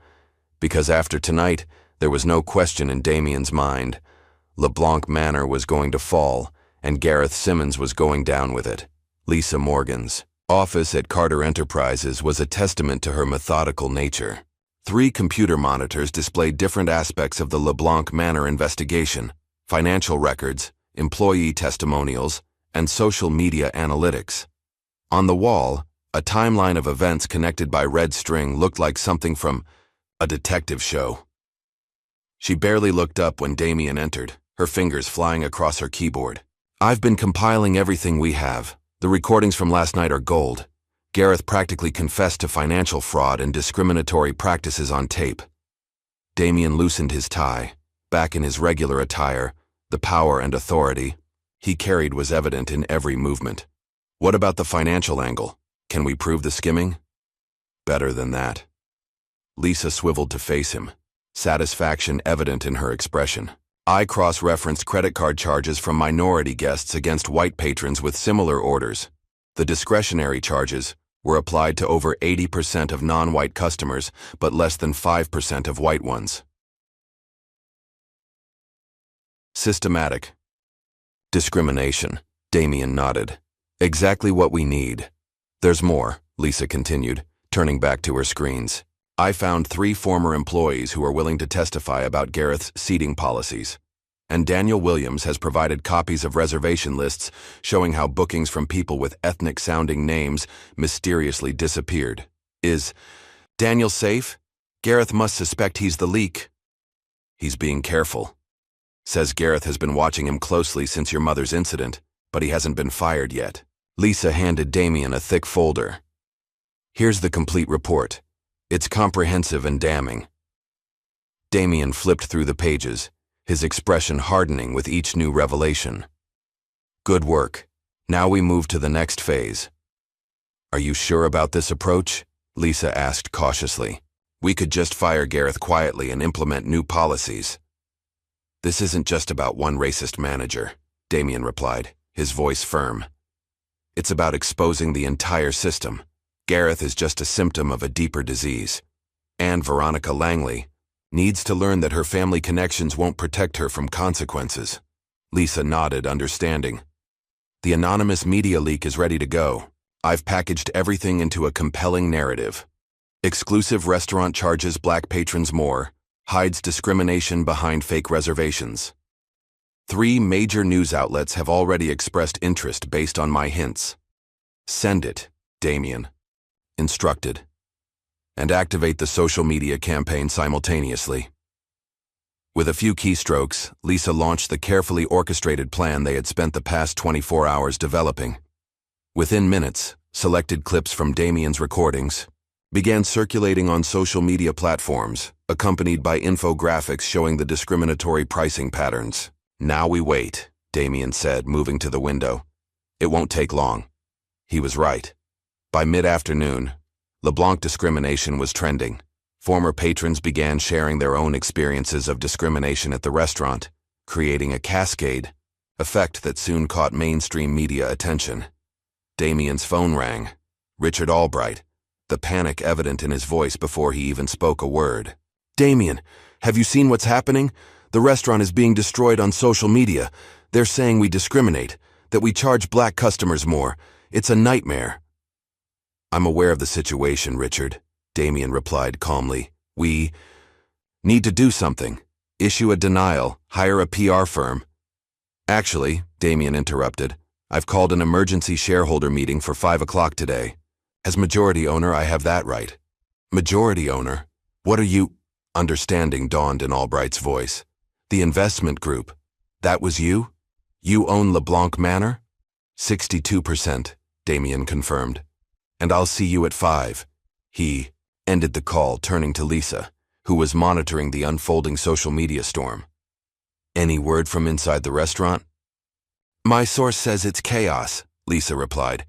Because after tonight, there was no question in Damien's mind. LeBlanc Manor was going to fall, and Gareth Simmons was going down with it. Lisa Morgan's office at Carter Enterprises was a testament to her methodical nature. 3 computer monitors displayed different aspects of the LeBlanc Manor investigation: financial records, employee testimonials, and social media analytics. On the wall, a timeline of events connected by red string looked like something from a detective show. She barely looked up when Damien entered, her fingers flying across her keyboard. "I've been compiling everything we have. The recordings from last night are gold. Gareth practically confessed to financial fraud and discriminatory practices on tape." Damien loosened his tie. Back in his regular attire, the power and authority he carried was evident in every movement. "What about the financial angle? Can we prove the skimming?" "Better than that." Lisa swiveled to face him, satisfaction evident in her expression. "I cross-referenced credit card charges from minority guests against white patrons with similar orders. The discretionary charges were applied to over 80% of non-white customers, but less than 5% of white ones." "Systematic discrimination," Damien nodded. "Exactly what we need." "There's more," Lisa continued, turning back to her screens. "I found 3 former employees who are willing to testify about Gareth's seating policies. And Daniel Williams has provided copies of reservation lists showing how bookings from people with ethnic-sounding names mysteriously disappeared. Is Daniel safe? Gareth must suspect he's the leak." "He's being careful. Says Gareth has been watching him closely since your mother's incident, but he hasn't been fired yet." Lisa handed Damien a thick folder. "Here's the complete report. It's comprehensive and damning." Damien flipped through the pages, his expression hardening with each new revelation. "Good work. Now we move to the next phase." "Are you sure about this approach?" Lisa asked cautiously. "We could just fire Gareth quietly and implement new policies." "This isn't just about one racist manager," Damien replied, his voice firm. "It's about exposing the entire system. Gareth is just a symptom of a deeper disease. And Veronica Langley needs to learn that her family connections won't protect her from consequences." Lisa nodded, understanding. "The anonymous media leak is ready to go. I've packaged everything into a compelling narrative. Exclusive restaurant charges black patrons more, hides discrimination behind fake reservations. 3 major news outlets have already expressed interest based on my hints. Send it," Damien instructed. "And activate the social media campaign simultaneously." With a few keystrokes, Lisa launched the carefully orchestrated plan they had spent the past 24 hours developing. Within minutes, selected clips from Damien's recordings began circulating on social media platforms, accompanied by infographics showing the discriminatory pricing patterns. "Now we wait," Damien said, moving to the window. "It won't take long." He was right. By mid-afternoon, LeBlanc discrimination was trending. Former patrons began sharing their own experiences of discrimination at the restaurant, creating a cascade effect that soon caught mainstream media attention. Damien's phone rang. Richard Albright, the panic evident in his voice before he even spoke a word. "Damien, have you seen what's happening? The restaurant is being destroyed on social media. They're saying we discriminate, that we charge black customers more. It's a nightmare." "I'm aware of the situation, Richard," Damien replied calmly. "We need to do something. Issue a denial, hire a PR firm." "Actually," Damien interrupted, "I've called an emergency shareholder meeting for 5 o'clock today. As majority owner, I have that right." "Majority owner? What are you—" Understanding dawned in Albright's voice. "The investment group. That was you? You own LeBlanc Manor?" 62%, Damien confirmed. "And I'll see you at 5. He ended the call, turning to Lisa, who was monitoring the unfolding social media storm. "Any word from inside the restaurant?" "My source says it's chaos," Lisa replied.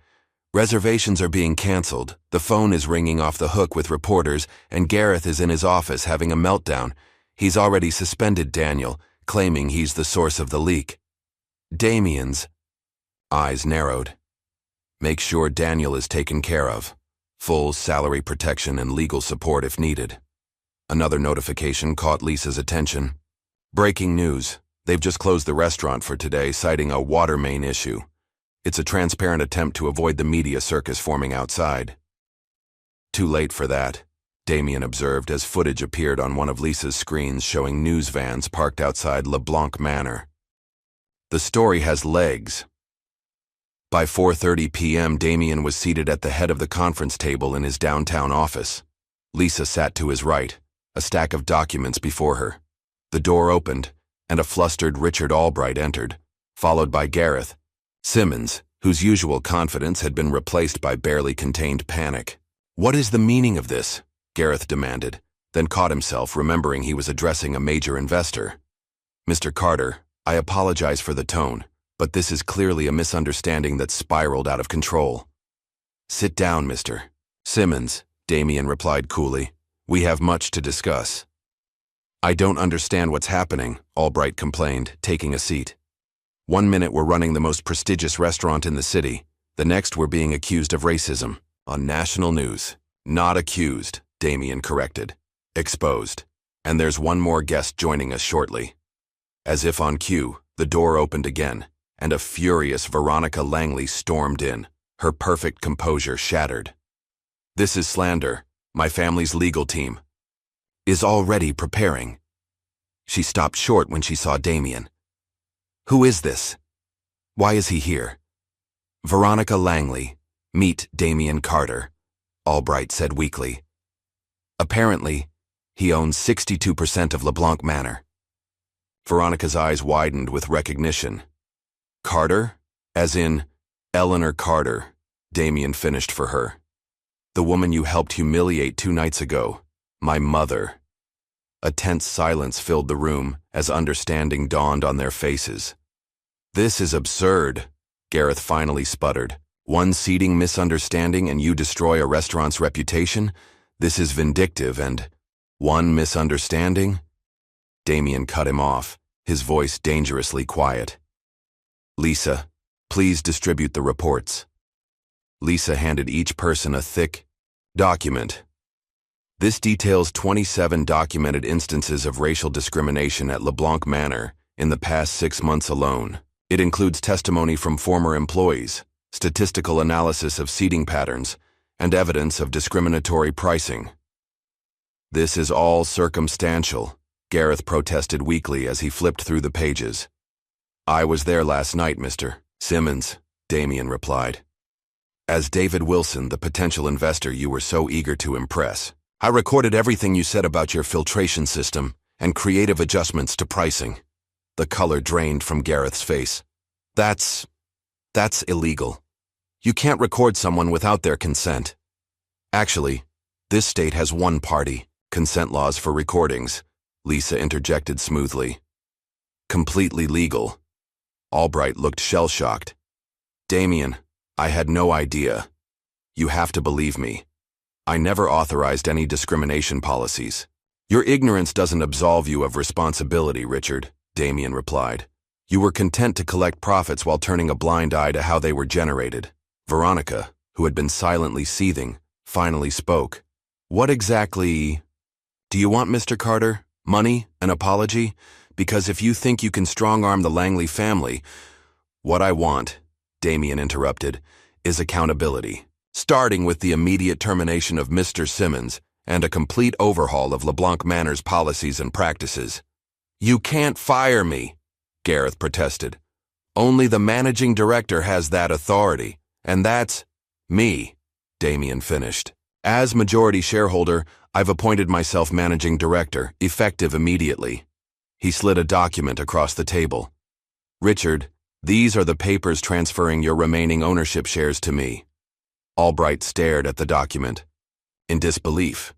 "Reservations are being canceled, the phone is ringing off the hook with reporters, and Gareth is in his office having a meltdown. He's already suspended Daniel, claiming he's the source of the leak." Damien's eyes narrowed. "Make sure Daniel is taken care of. Full salary protection and legal support if needed." Another notification caught Lisa's attention. "Breaking news. They've just closed the restaurant for today, citing a water main issue. It's a transparent attempt to avoid the media circus forming outside." "Too late for that," Damien observed as footage appeared on one of Lisa's screens showing news vans parked outside LeBlanc Manor. "The story has legs." By 4:30 p.m., Damien was seated at the head of the conference table in his downtown office. Lisa sat to his right, a stack of documents before her. The door opened, and a flustered Richard Albright entered, followed by Gareth Simmons, whose usual confidence had been replaced by barely contained panic. "What is the meaning of this?" Gareth demanded, then caught himself remembering he was addressing a major investor. "Mr. Carter, I apologize for the tone, but this is clearly a misunderstanding that's spiraled out of control." "Sit down, Mr. Simmons," Damien replied coolly. "We have much to discuss." "I don't understand what's happening," Albright complained, taking a seat. "One minute we're running the most prestigious restaurant in the city, the next we're being accused of racism on national news." "Not accused," Damien corrected. "Exposed. And there's one more guest joining us shortly." As if on cue, the door opened again, and a furious Veronica Langley stormed in, her perfect composure shattered. "This is slander. My family's legal team is already preparing." She stopped short when she saw Damien. "Who is this? Why is he here?" "Veronica Langley. Meet Damien Carter," Albright said weakly. "Apparently, he owns 62% of LeBlanc Manor." Veronica's eyes widened with recognition. "Carter? As in Eleanor Carter," Damien finished for her. "The woman you helped humiliate 2 nights ago. My mother." A tense silence filled the room as understanding dawned on their faces. "This is absurd," Gareth finally sputtered. "One seating misunderstanding and you destroy a restaurant's reputation? This is vindictive and one misunderstanding?" Damien cut him off, his voice dangerously quiet. "Lisa, please distribute the reports." Lisa handed each person a thick document. "This details 27 documented instances of racial discrimination at LeBlanc Manor in the past 6 months alone. It includes testimony from former employees, statistical analysis of seating patterns, and evidence of discriminatory pricing." "This is all circumstantial," Gareth protested weakly as he flipped through the pages. "I was there last night, Mr. Simmons," Damien replied. "As David Wilson, the potential investor you were so eager to impress. I recorded everything you said about your filtration system and creative adjustments to pricing." The color drained from Gareth's face. That's illegal. You can't record someone without their consent." "Actually, this state has one-party consent laws for recordings," Lisa interjected smoothly. "Completely legal." Albright looked shell-shocked. "Damien, I had no idea. You have to believe me. I never authorized any discrimination policies." "Your ignorance doesn't absolve you of responsibility, Richard," Damien replied. "You were content to collect profits while turning a blind eye to how they were generated." Veronica, who had been silently seething, finally spoke. "What exactly do you want, Mr. Carter? Money? An apology? Because if you think you can strong-arm the Langley family—" "What I want," Damien interrupted, "is accountability, starting with the immediate termination of Mr. Simmons and a complete overhaul of LeBlanc Manor's policies and practices." "You can't fire me," Gareth protested. "Only the managing director has that authority, and that's me," Damien finished. "As majority shareholder, I've appointed myself managing director, effective immediately." He slid a document across the table. "Richard, these are the papers transferring your remaining ownership shares to me." Albright stared at the document in disbelief.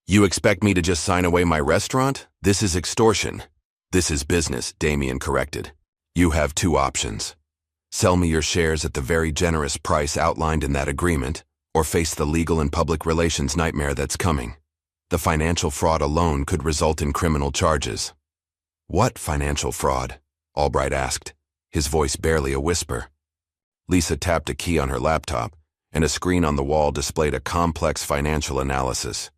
"You expect me to just sign away my restaurant? This is extortion." "This is business," Damien corrected. "You have 2 options. Sell me your shares at the very generous price outlined in that agreement, or face the legal and public relations nightmare that's coming. The financial fraud alone could result in criminal charges." "What financial fraud?" Albright asked, his voice barely a whisper. Lisa tapped a key on her laptop, and a screen on the wall displayed a complex financial analysis.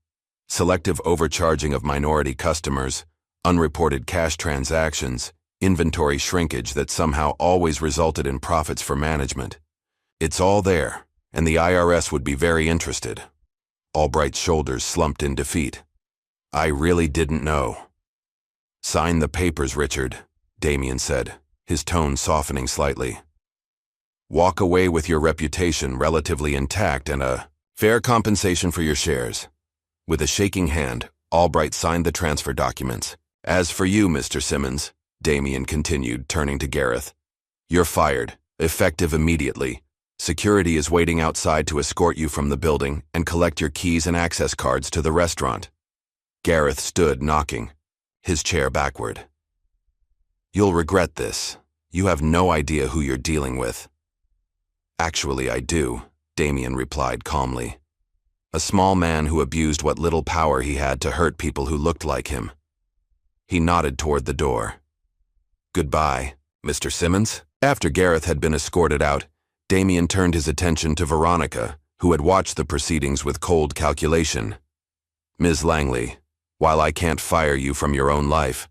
Selective overcharging of minority customers, unreported cash transactions, inventory shrinkage that somehow always resulted in profits for management. "It's all there, and the IRS would be very interested." Albright's shoulders slumped in defeat. "I really didn't know." "Sign the papers, Richard," Damien said, his tone softening slightly. Walk away with your reputation relatively intact and a fair compensation for your shares. With a shaking hand, Albright signed the transfer documents. As for you, Mr. Simmons, Damien continued, turning to Gareth, you're fired, effective immediately. Security is waiting outside to escort you from the building and collect your keys and access cards to the restaurant. Gareth stood, knocking his chair backward. You'll regret this. You have no idea who you're dealing with. Actually, I do, Damien replied calmly. A small man who abused what little power he had to hurt people who looked like him. He nodded toward the door. Goodbye, Mr. Simmons. After Gareth had been escorted out, Damien turned his attention to Veronica, who had watched the proceedings with cold calculation. Ms. Langley, while I can't fire you from your own life,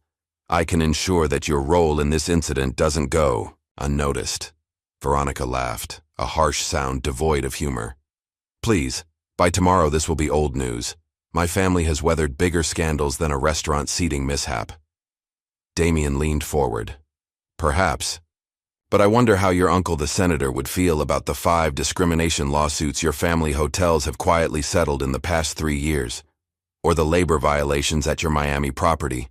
I can ensure that your role in this incident doesn't go unnoticed. Veronica laughed, a harsh sound devoid of humor. Please, by tomorrow this will be old news. My family has weathered bigger scandals than a restaurant seating mishap. Damien leaned forward. Perhaps. But I wonder how your uncle the senator would feel about the 5 discrimination lawsuits your family hotels have quietly settled in the past 3 years, or the labor violations at your Miami property.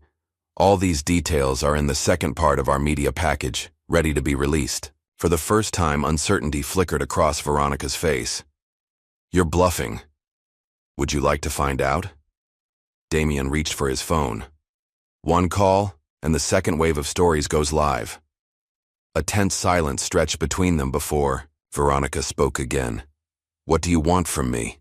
All these details are in the second part of our media package, ready to be released. For the first time, uncertainty flickered across Veronica's face. You're bluffing. Would you like to find out? Damien reached for his phone. One call, and the second wave of stories goes live. A tense silence stretched between them before Veronica spoke again. What do you want from me?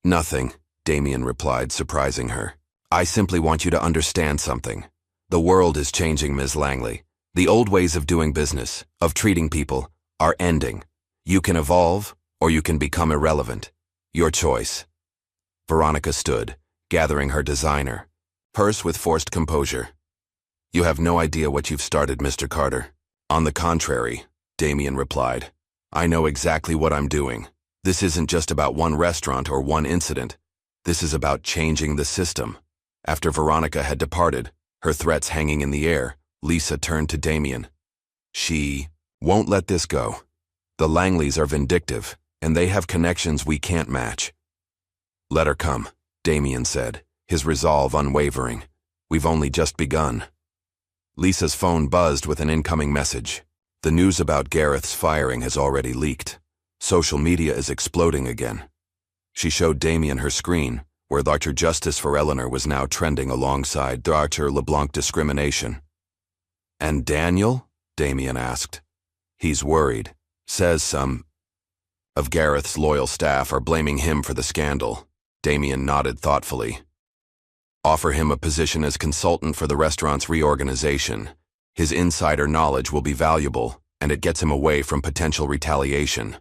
Nothing, Damien replied, surprising her. I simply want you to understand something. The world is changing, Ms. Langley. The old ways of doing business, of treating people, are ending. You can evolve, or you can become irrelevant. Your choice. Veronica stood, gathering her designer purse with forced composure. You have no idea what you've started, Mr. Carter. On the contrary, Damien replied. I know exactly what I'm doing. This isn't just about one restaurant or one incident. This is about changing the system. After Veronica had departed, her threats hanging in the air, Lisa turned to Damien. She won't let this go. The Langleys are vindictive, and they have connections we can't match. Let her come, Damien said, his resolve unwavering. We've only just begun. Lisa's phone buzzed with an incoming message. The news about Gareth's firing has already leaked. Social media is exploding again. She showed Damien her screen, where Dr. Justice for Eleanor was now trending alongside Dr. LeBlanc discrimination. And Daniel? Damien asked. He's worried. Says some of Gareth's loyal staff are blaming him for the scandal. Damien nodded thoughtfully. Offer him a position as consultant for the restaurant's reorganization. His insider knowledge will be valuable, and it gets him away from potential retaliation.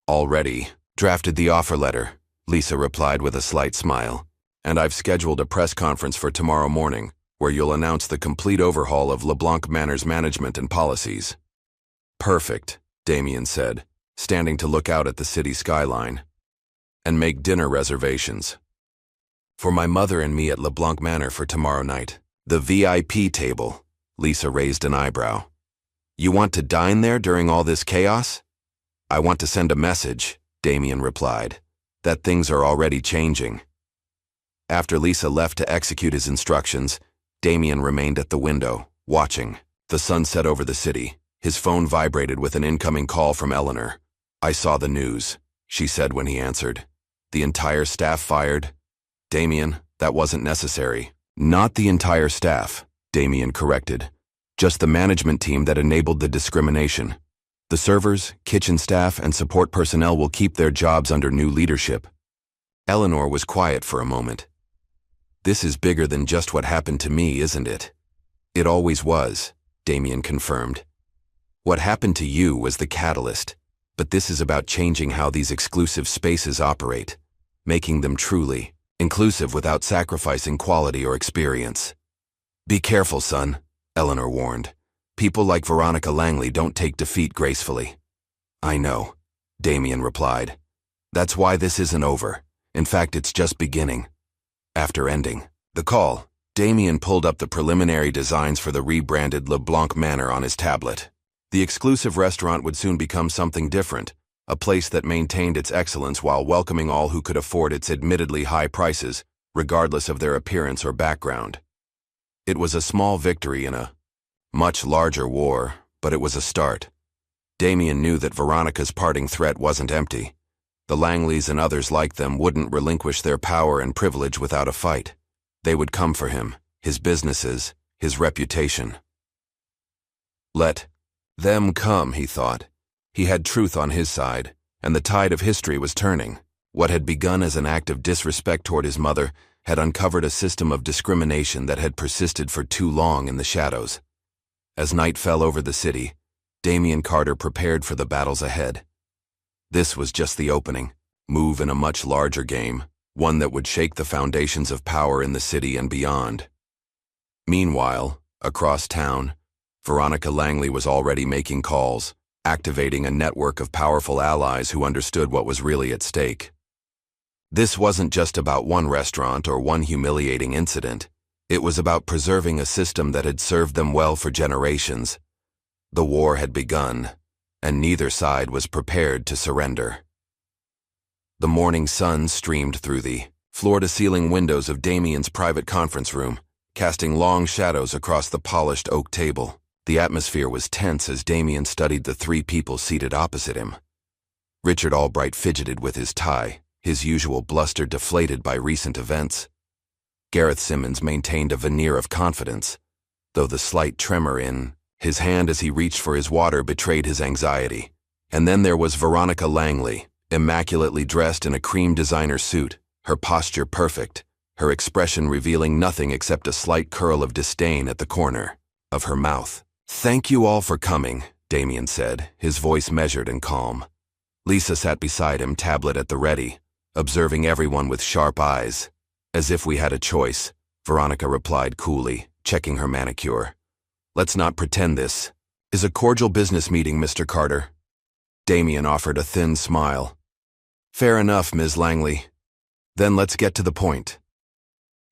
Already drafted the offer letter, Lisa replied with a slight smile. And I've scheduled a press conference for tomorrow morning, where you'll announce the complete overhaul of LeBlanc Manor's management and policies. Perfect, Damien said, standing to look out at the city skyline. And make dinner reservations. For my mother and me at LeBlanc Manor for tomorrow night. The VIP table. Lisa raised an eyebrow. You want to dine there during all this chaos? I want to send a message, Damien replied, that things are already changing. After Lisa left to execute his instructions, Damien remained at the window, watching. The sun set over the city. His phone vibrated with an incoming call from Eleanor. I saw the news, she said when he answered. The entire staff fired? Damien, that wasn't necessary. Not the entire staff, Damien corrected. Just the management team that enabled the discrimination. The servers, kitchen staff, and support personnel will keep their jobs under new leadership. Eleanor was quiet for a moment. This is bigger than just what happened to me, isn't it? It always was, Damien confirmed. What happened to you was the catalyst, but this is about changing how these exclusive spaces operate, making them truly inclusive without sacrificing quality or experience. Be careful, son, Eleanor warned. People like Veronica Langley don't take defeat gracefully. I know, Damien replied. That's why this isn't over. In fact, it's just beginning. After ending the call, Damien pulled up the preliminary designs for the rebranded LeBlanc Manor on his tablet. The exclusive restaurant would soon become something different, a place that maintained its excellence while welcoming all who could afford its admittedly high prices, regardless of their appearance or background. It was a small victory in a much larger war, but it was a start. Damien knew that Veronica's parting threat wasn't empty. The Langleys and others like them wouldn't relinquish their power and privilege without a fight. They would come for him, his businesses, his reputation. Let them come, he thought. He had truth on his side, and the tide of history was turning. What had begun as an act of disrespect toward his mother had uncovered a system of discrimination that had persisted for too long in the shadows. As night fell over the city, Damien Carter prepared for the battles ahead. This was just the opening, move in a much larger game, one that would shake the foundations of power in the city and beyond. Meanwhile, across town, Veronica Langley was already making calls, activating a network of powerful allies who understood what was really at stake. This wasn't just about one restaurant or one humiliating incident. It was about preserving a system that had served them well for generations. The war had begun, and neither side was prepared to surrender. The morning sun streamed through the floor-to-ceiling windows of Damien's private conference room, casting long shadows across the polished oak table. The atmosphere was tense as Damien studied the three people seated opposite him. Richard Albright fidgeted with his tie, his usual bluster deflated by recent events. Gareth Simmons maintained a veneer of confidence, though the slight tremor in his hand as he reached for his water betrayed his anxiety. And then there was Veronica Langley, immaculately dressed in a cream designer suit, her posture perfect, her expression revealing nothing except a slight curl of disdain at the corner of her mouth. "Thank you all for coming," Damien said, his voice measured and calm. Lisa sat beside him, tablet at the ready, observing everyone with sharp eyes. "As if we had a choice," Veronica replied coolly, checking her manicure. "Let's not pretend this is a cordial business meeting, Mr. Carter." Damien offered a thin smile. "Fair enough, Ms. Langley. Then let's get to the point."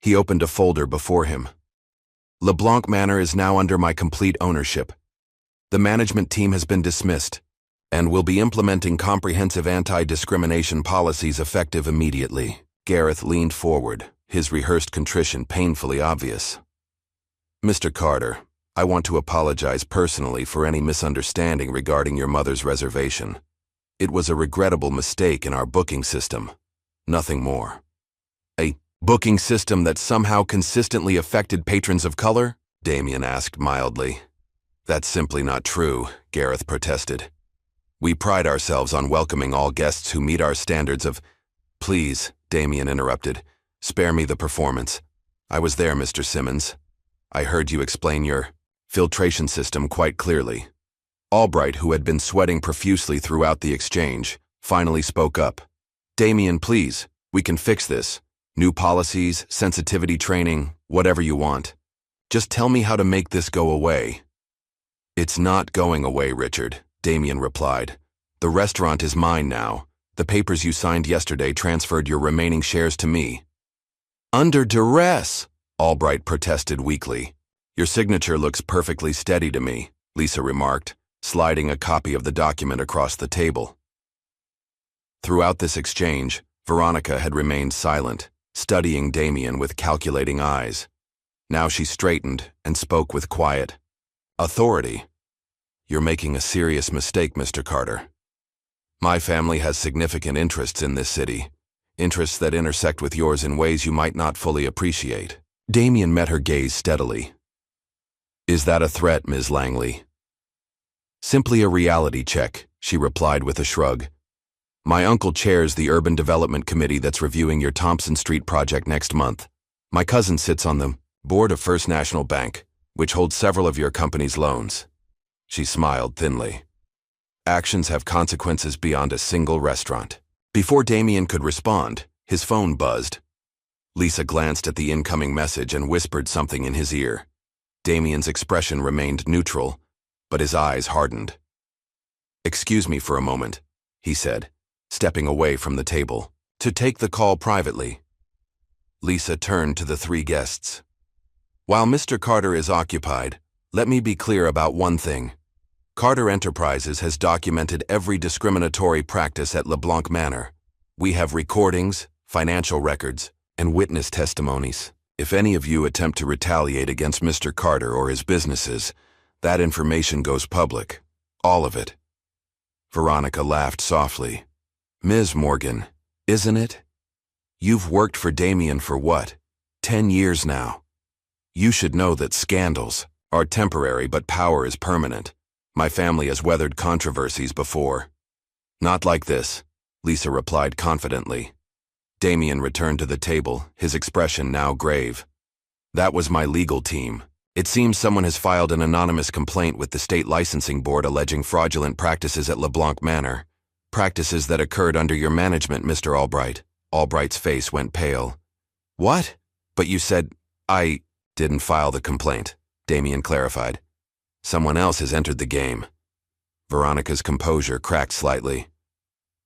He opened a folder before him. "LeBlanc Manor is now under my complete ownership. The management team has been dismissed, and will be implementing comprehensive anti-discrimination policies effective immediately." Gareth leaned forward, his rehearsed contrition painfully obvious. "Mr. Carter, I want to apologize personally for any misunderstanding regarding your mother's reservation. It was a regrettable mistake in our booking system. Nothing more." "A booking system that somehow consistently affected patrons of color?" Damien asked mildly. "That's simply not true," Gareth protested. "We pride ourselves on welcoming all guests who meet our standards of—" "Please," Damien interrupted, "spare me the performance. I was there, Mr. Simmons. I heard you explain your filtration system quite clearly." Albright, who had been sweating profusely throughout the exchange, finally spoke up. "Damien, please, we can fix this. New policies, sensitivity training, whatever you want. Just tell me how to make this go away." "It's not going away, Richard," Damien replied. "The restaurant is mine now. The papers you signed yesterday transferred your remaining shares to me." "Under duress," Albright protested weakly. "Your signature looks perfectly steady to me," Lisa remarked, sliding a copy of the document across the table. Throughout this exchange, Veronica had remained silent, studying Damien with calculating eyes. Now she straightened and spoke with quiet authority. "You're making a serious mistake, Mr. Carter. My family has significant interests in this city, interests that intersect with yours in ways you might not fully appreciate." Damien met her gaze steadily. "Is that a threat, Ms. Langley?" "Simply a reality check," she replied with a shrug. "My uncle chairs the Urban Development Committee that's reviewing your Thompson Street project next month. My cousin sits on the board of First National Bank, which holds several of your company's loans." She smiled thinly. "Actions have consequences beyond a single restaurant." Before Damien could respond, his phone buzzed. Lisa glanced at the incoming message and whispered something in his ear. Damien's expression remained neutral, but his eyes hardened. "Excuse me for a moment," he said, stepping away from the table, "to take the call privately." Lisa turned to the three guests. "While Mr. Carter is occupied, let me be clear about one thing. Carter Enterprises has documented every discriminatory practice at LeBlanc Manor. We have recordings, financial records, and witness testimonies. If any of you attempt to retaliate against Mr. Carter or his businesses, that information goes public. All of it." Veronica laughed softly. "Ms. Morgan, isn't it? You've worked for Damien for what, 10 years now? You should know that scandals are temporary, but power is permanent. My family has weathered controversies before." "Not like this," Lisa replied confidently. Damien returned to the table, his expression now grave. "That was my legal team. It seems someone has filed an anonymous complaint with the state licensing board alleging fraudulent practices at LeBlanc Manor. Practices that occurred under your management, Mr. Albright." Albright's face went pale. "What? But you said—" "I didn't file the complaint," Damien clarified. "Someone else has entered the game." Veronica's composure cracked slightly.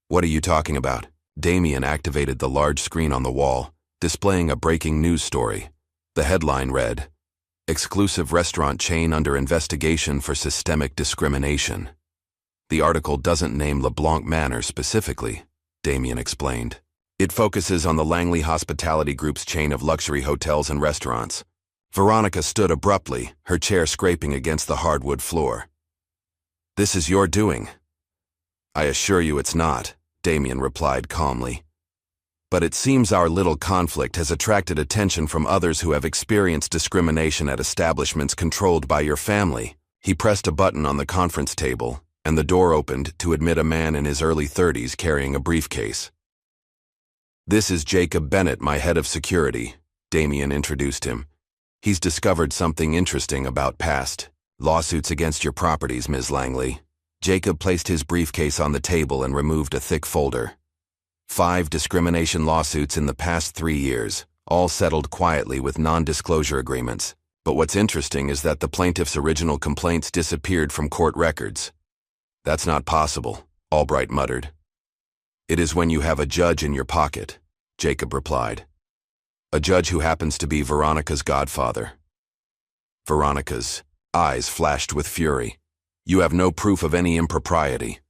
"What are you talking about?" Damien activated the large screen on the wall, displaying a breaking news story. The headline read, "Exclusive restaurant chain under investigation for systemic discrimination." The article doesn't name LeBlanc Manor specifically, Damien explained. It focuses on the Langley Hospitality Group's chain of luxury hotels and restaurants. Veronica stood abruptly, her chair scraping against the hardwood floor. "This is your doing." "I assure you it's not," Damien replied calmly. "But it seems our little conflict has attracted attention from others who have experienced discrimination at establishments controlled by your family." He pressed a button on the conference table, and the door opened to admit a man in his early 30s carrying a briefcase. "This is Jacob Bennett, my head of security," Damien introduced him. "He's discovered something interesting about past lawsuits against your properties, Ms. Langley." Jacob placed his briefcase on the table and removed a thick folder. 5 discrimination lawsuits in the past 3 years, all settled quietly with non-disclosure agreements. But what's interesting is that the plaintiff's original complaints disappeared from court records. "That's not possible," Albright muttered. "It is when you have a judge in your pocket," Jacob replied. "A judge who happens to be Veronica's godfather." Veronica's eyes flashed with fury. "You have no proof of any impropriety."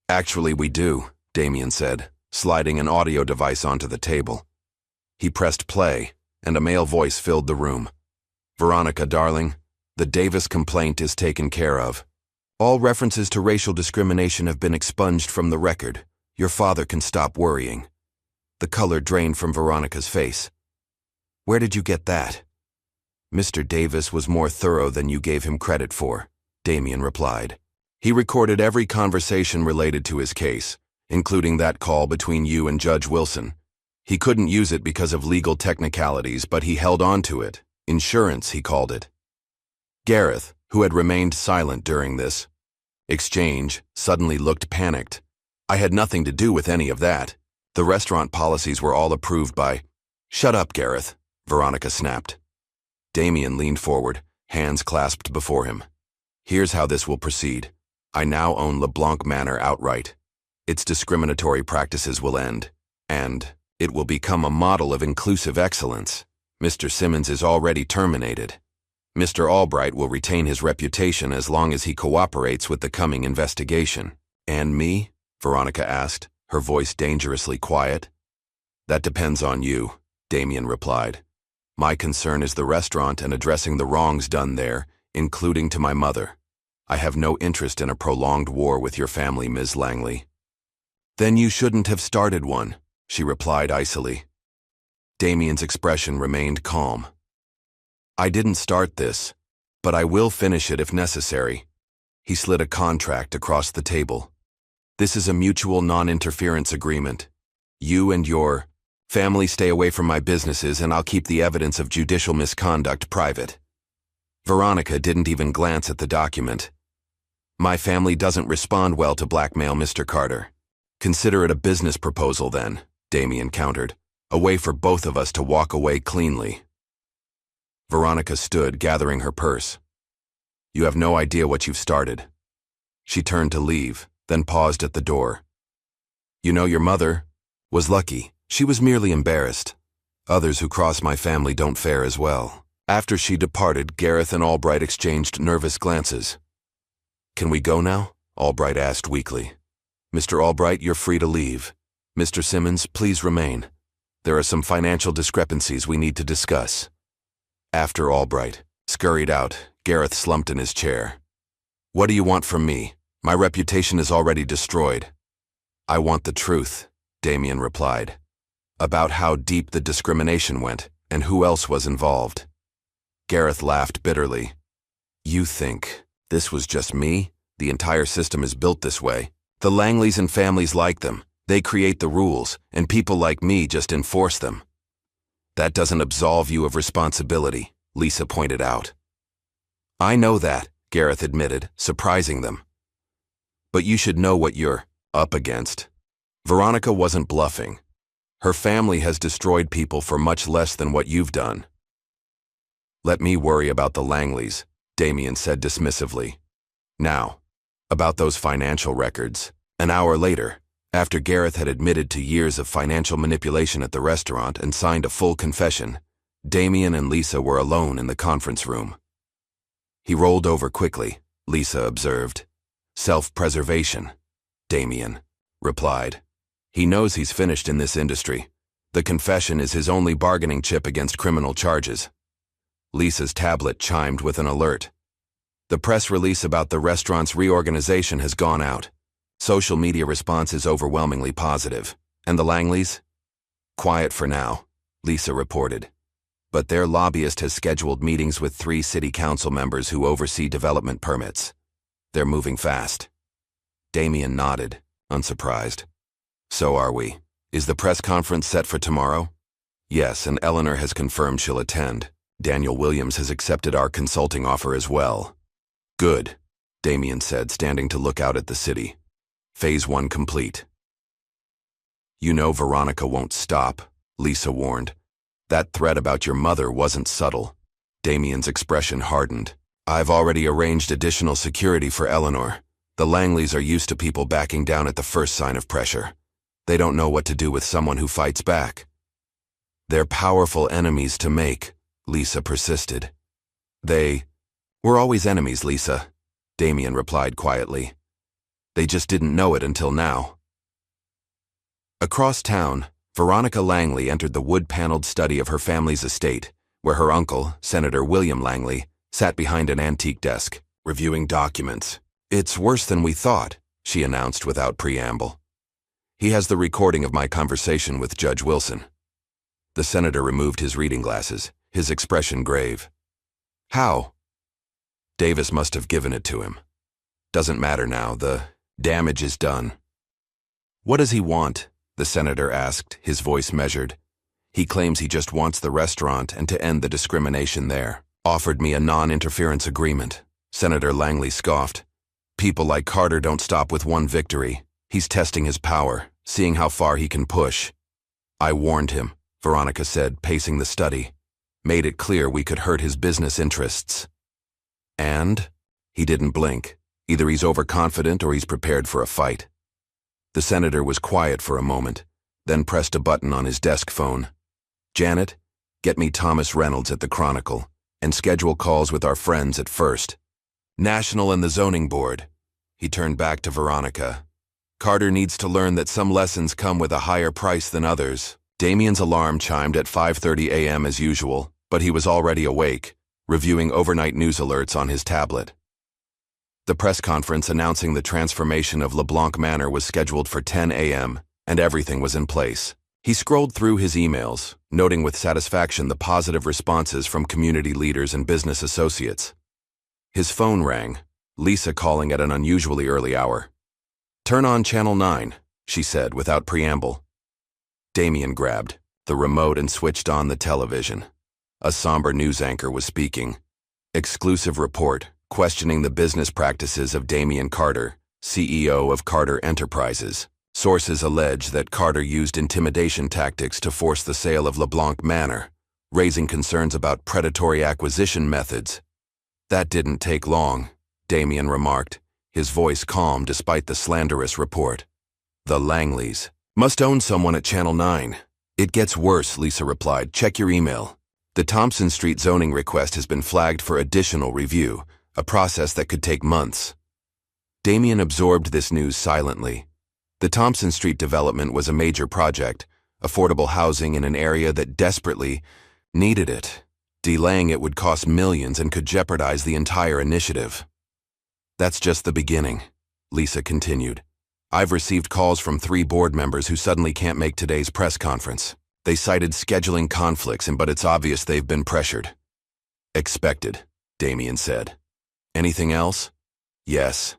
"Actually, we do," Damien said, sliding an audio device onto the table. He pressed play, and a male voice filled the room. "Veronica, darling, the Davis complaint is taken care of. All references to racial discrimination have been expunged from the record. Your father can stop worrying." The color drained from Veronica's face. "Where did you get that?" "Mr. Davis was more thorough than you gave him credit for," Damien replied. "He recorded every conversation related to his case, including that call between you and Judge Wilson. He couldn't use it because of legal technicalities, but he held on to it. Insurance, he called it." Gareth, who had remained silent during this exchange, suddenly looked panicked. "I had nothing to do with any of that. The restaurant policies were all approved by—" "Shut up, Gareth," Veronica snapped. Damien leaned forward, hands clasped before him. "Here's how this will proceed. I now own LeBlanc Manor outright. Its discriminatory practices will end, and it will become a model of inclusive excellence. Mr. Simmons is already terminated. Mr. Albright will retain his reputation as long as he cooperates with the coming investigation." "And me?" Veronica asked, her voice dangerously quiet. "That depends on you," Damien replied. "My concern is the restaurant and addressing the wrongs done there, including to my mother. I have no interest in a prolonged war with your family, Ms. Langley." "Then you shouldn't have started one," she replied icily. Damien's expression remained calm. "I didn't start this, but I will finish it if necessary." He slid a contract across the table. "This is a mutual non-interference agreement. You and your family stay away from my businesses, and I'll keep the evidence of judicial misconduct private." Veronica didn't even glance at the document. "My family doesn't respond well to blackmail, Mr. Carter." "Consider it a business proposal then," Damien countered. "A way for both of us to walk away cleanly." Veronica stood, gathering her purse. "You have no idea what you've started." She turned to leave, then paused at the door. "You know, your mother was lucky. She was merely embarrassed. Others who cross my family don't fare as well." After she departed, Gareth and Albright exchanged nervous glances. Can we go now? Albright asked weakly. Mr. Albright, you're free to leave. Mr. Simmons, please remain. There are some financial discrepancies we need to discuss. After Albright scurried out, Gareth slumped in his chair. What do you want from me? My reputation is already destroyed. I want the truth, Damien replied. About how deep the discrimination went and who else was involved. Gareth laughed bitterly. You think this was just me? The entire system is built this way. The Langleys and families like them. They create the rules, and people like me just enforce them. That doesn't absolve you of responsibility, Lisa pointed out. I know that, Gareth admitted, surprising them. But you should know what you're up against. Veronica wasn't bluffing. Her family has destroyed people for much less than what you've done. Let me worry about the Langleys, Damien said dismissively. Now, about those financial records. An hour later, after Gareth had admitted to years of financial manipulation at the restaurant and signed a full confession, Damien and Lisa were alone in the conference room. He rolled over quickly, Lisa observed. Self-preservation, Damien replied. He knows he's finished in this industry. The confession is his only bargaining chip against criminal charges. Lisa's tablet chimed with an alert. The press release about the restaurant's reorganization has gone out. Social media response is overwhelmingly positive. And the Langleys? Quiet for now, Lisa reported. But their lobbyist has scheduled meetings with 3 city council members who oversee development permits. They're moving fast. Damien nodded, unsurprised. So are we. Is the press conference set for tomorrow? Yes, and Eleanor has confirmed she'll attend. Daniel Williams has accepted our consulting offer as well. Good, Damien said, standing to look out at the city. Phase 1 complete. You know Veronica won't stop, Lisa warned. That threat about your mother wasn't subtle. Damien's expression hardened. I've already arranged additional security for Eleanor. The Langleys are used to people backing down at the first sign of pressure. They don't know what to do with someone who fights back. They're powerful enemies to make, Lisa persisted. We're always enemies, Lisa, Damien replied quietly. They just didn't know it until now. Across town, Veronica Langley entered the wood-paneled study of her family's estate, where her uncle, Senator William Langley, sat behind an antique desk, reviewing documents. It's worse than we thought, she announced without preamble. He has the recording of my conversation with Judge Wilson. The senator removed his reading glasses, his expression grave. How? Davis must have given it to him. Doesn't matter now, the damage is done. What does he want? The senator asked, his voice measured. He claims he just wants the restaurant and to end the discrimination there. Offered me a non-interference agreement. Senator Langley scoffed. People like Carter don't stop with one victory. He's testing his power, seeing how far he can push. I warned him, Veronica said, pacing the study. Made it clear we could hurt his business interests. And? He didn't blink. Either he's overconfident or he's prepared for a fight. The senator was quiet for a moment, then pressed a button on his desk phone. Janet, get me Thomas Reynolds at the Chronicle, and schedule calls with our friends at First. National and the Zoning Board. He turned back to Veronica. Carter needs to learn that some lessons come with a higher price than others. Damien's alarm chimed at 5:30 a.m. as usual, but he was already awake, reviewing overnight news alerts on his tablet. The press conference announcing the transformation of LeBlanc Manor was scheduled for 10 a.m., and everything was in place. He scrolled through his emails, noting with satisfaction the positive responses from community leaders and business associates. His phone rang, Lisa calling at an unusually early hour. Turn on Channel 9, she said without preamble. Damien grabbed the remote and switched on the television. A somber news anchor was speaking. Exclusive report questioning the business practices of Damien Carter, CEO of Carter Enterprises. Sources allege that Carter used intimidation tactics to force the sale of LeBlanc Manor, raising concerns about predatory acquisition methods. That didn't take long, Damien remarked, his voice calm despite the slanderous report. The Langleys must own someone at Channel 9. It gets worse, Lisa replied. Check your email. The Thompson Street zoning request has been flagged for additional review, a process that could take months. Damien absorbed this news silently. The Thompson Street development was a major project, affordable housing in an area that desperately needed it. Delaying it would cost millions and could jeopardize the entire initiative. That's just the beginning, Lisa continued. I've received calls from 3 board members who suddenly can't make today's press conference. They cited scheduling conflicts, but it's obvious they've been pressured. Expected, Damien said. Anything else? Yes.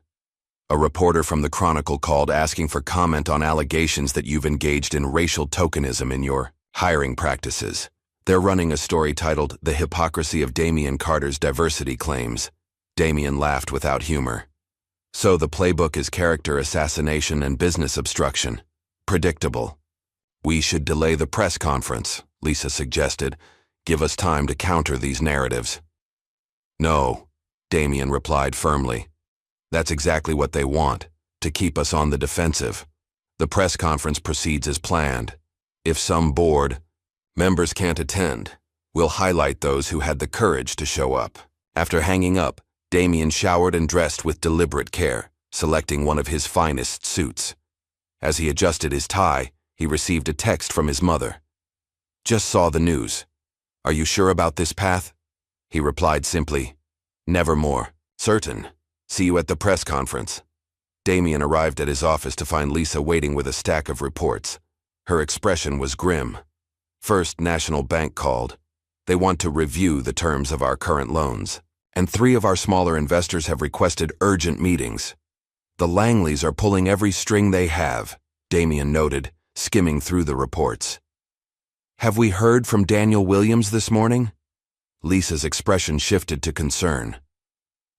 A reporter from the Chronicle called asking for comment on allegations that you've engaged in racial tokenism in your hiring practices. They're running a story titled The Hypocrisy of Damien Carter's Diversity Claims. Damien laughed without humor. So the playbook is character assassination and business obstruction. Predictable. We should delay the press conference, Lisa suggested. Give us time to counter these narratives. No, Damien replied firmly. That's exactly what they want, to keep us on the defensive. The press conference proceeds as planned. If some board members can't attend, we'll highlight those who had the courage to show up. After hanging up, Damien showered and dressed with deliberate care, selecting one of his finest suits. As he adjusted his tie, he received a text from his mother. Just saw the news. Are you sure about this path? He replied simply, nevermore. Certain. See you at the press conference. Damien arrived at his office to find Lisa waiting with a stack of reports. Her expression was grim. First National Bank called. They want to review the terms of our current loans. And 3 of our smaller investors have requested urgent meetings. The Langleys are pulling every string they have, Damien noted, skimming through the reports. Have we heard from Daniel Williams this morning? Lisa's expression shifted to concern.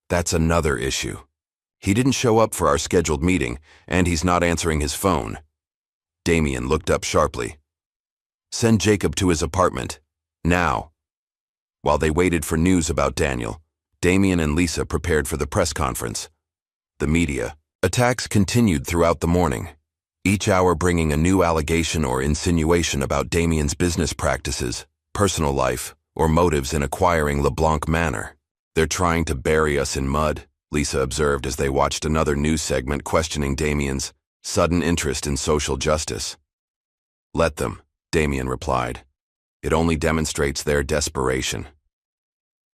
That's another issue. He didn't show up for our scheduled meeting, and he's not answering his phone. Damien looked up sharply. Send Jacob to his apartment. Now. While they waited for news about Daniel, Damien and Lisa prepared for the press conference. The media attacks continued throughout the morning, each hour bringing a new allegation or insinuation about Damien's business practices, personal life, or motives in acquiring LeBlanc Manor. They're trying to bury us in mud, Lisa observed as they watched another news segment questioning Damien's sudden interest in social justice. Let them, Damien replied. It only demonstrates their desperation.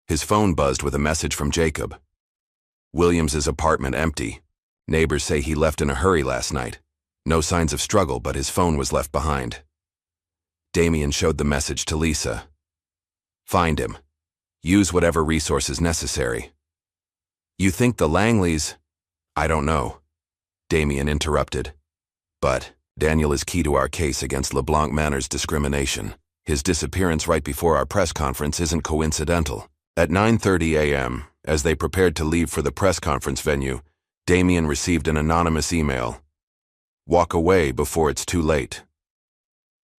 His phone buzzed with a message from Jacob. Williams's apartment empty. Neighbors say he left in a hurry last night. No signs of struggle, but his phone was left behind. Damien showed the message to Lisa. Find him. Use whatever resources necessary. You think the Langleys? I don't know. Damien interrupted. But Daniel is key to our case against LeBlanc Manor's discrimination. His disappearance right before our press conference isn't coincidental. At 9:30 a.m., as they prepared to leave for the press conference venue, Damien received an anonymous email. Walk away before it's too late.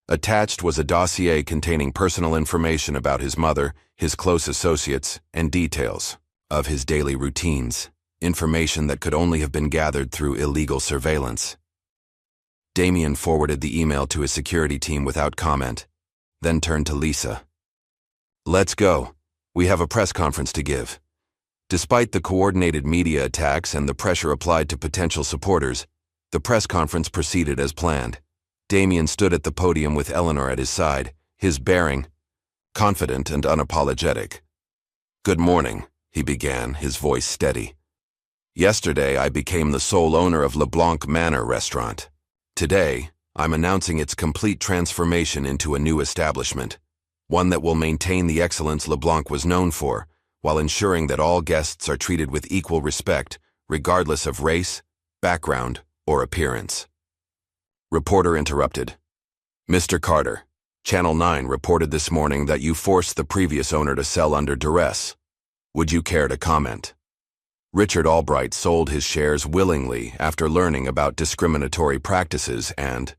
Attached was a dossier containing personal information about his mother, his close associates, and details of his daily routines, information that could only have been gathered through illegal surveillance. Damien forwarded the email to his security team without comment, then turned to Lisa. Let's go. We have a press conference to give. Despite the coordinated media attacks and the pressure applied to potential supporters, the press conference proceeded as planned. Damien stood at the podium with Eleanor at his side, his bearing confident and unapologetic. Good morning, he began, his voice steady. Yesterday, I became the sole owner of LeBlanc Manor restaurant. Today, I'm announcing its complete transformation into a new establishment, one that will maintain the excellence LeBlanc was known for, while ensuring that all guests are treated with equal respect, regardless of race, background, or appearance. Reporter interrupted. Mr. Carter, Channel 9 reported this morning that you forced the previous owner to sell under duress. Would you care to comment? Richard Albright sold his shares willingly after learning about discriminatory practices and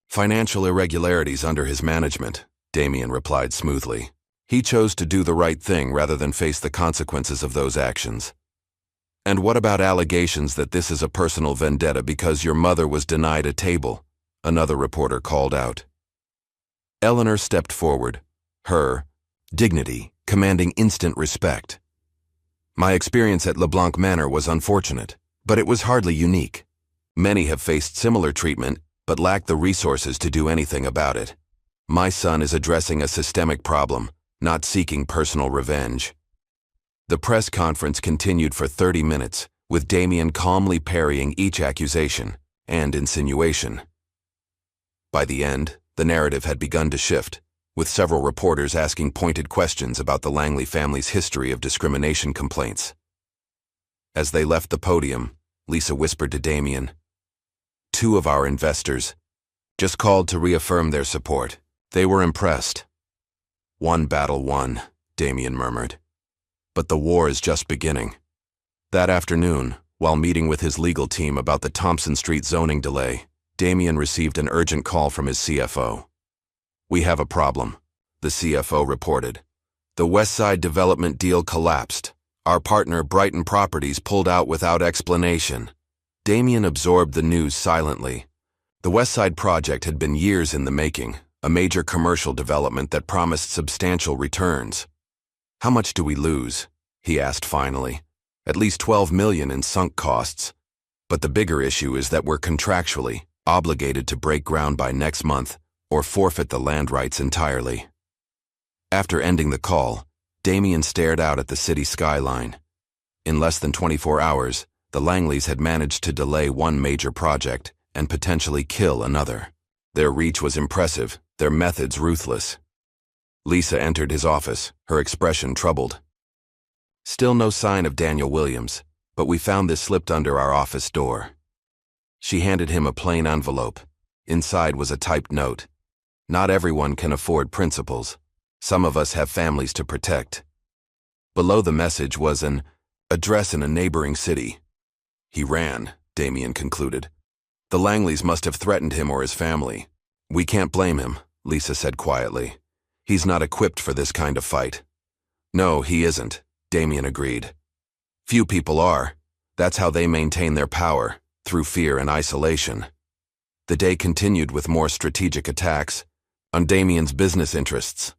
financial irregularities under his management, Damien replied smoothly. He chose to do the right thing rather than face the consequences of those actions. And what about allegations that this is a personal vendetta because your mother was denied a table? Another reporter called out. Eleanor stepped forward, her dignity commanding instant respect. My experience at LeBlanc Manor was unfortunate, But it was hardly unique. Many have faced similar treatment, but lack the resources to do anything about it. My son is addressing a systemic problem, not seeking personal revenge. The press conference continued for 30 minutes, with Damien calmly parrying each accusation and insinuation. By the end, the narrative had begun to shift, with several reporters asking pointed questions about the Langley family's history of discrimination complaints. As they left the podium, Lisa whispered to Damien, "Two of our investors just called to reaffirm their support. They were impressed." "One battle won," Damien murmured. "But the war is just beginning." That afternoon, while meeting with his legal team about the Thompson Street zoning delay, Damien received an urgent call from his CFO. "We have a problem," the CFO reported. "The Westside development deal collapsed. Our partner, Brighton Properties, pulled out without explanation." Damien absorbed the news silently. The Westside project had been years in the making, a major commercial development that promised substantial returns. "How much do we lose?" he asked finally. "At least $12 million in sunk costs. But the bigger issue is that we're contractually obligated to break ground by next month or forfeit the land rights entirely." After ending the call, Damien stared out at the city skyline. In less than 24 hours, the Langleys had managed to delay one major project and potentially kill another. Their reach was impressive, their methods ruthless. Lisa entered his office, her expression troubled. "Still no sign of Daniel Williams, but we found this slipped under our office door." She handed him a plain envelope. Inside was a typed note. "Not everyone can afford principals. Some of us have families to protect." Below the message was an address in a neighboring city. "He ran," Damien concluded. "The Langleys must have threatened him or his family." "We can't blame him," Lisa said quietly. "He's not equipped for this kind of fight." "No, he isn't," Damien agreed. "Few people are. That's how they maintain their power, through fear and isolation." The day continued with more strategic attacks on Damien's business interests.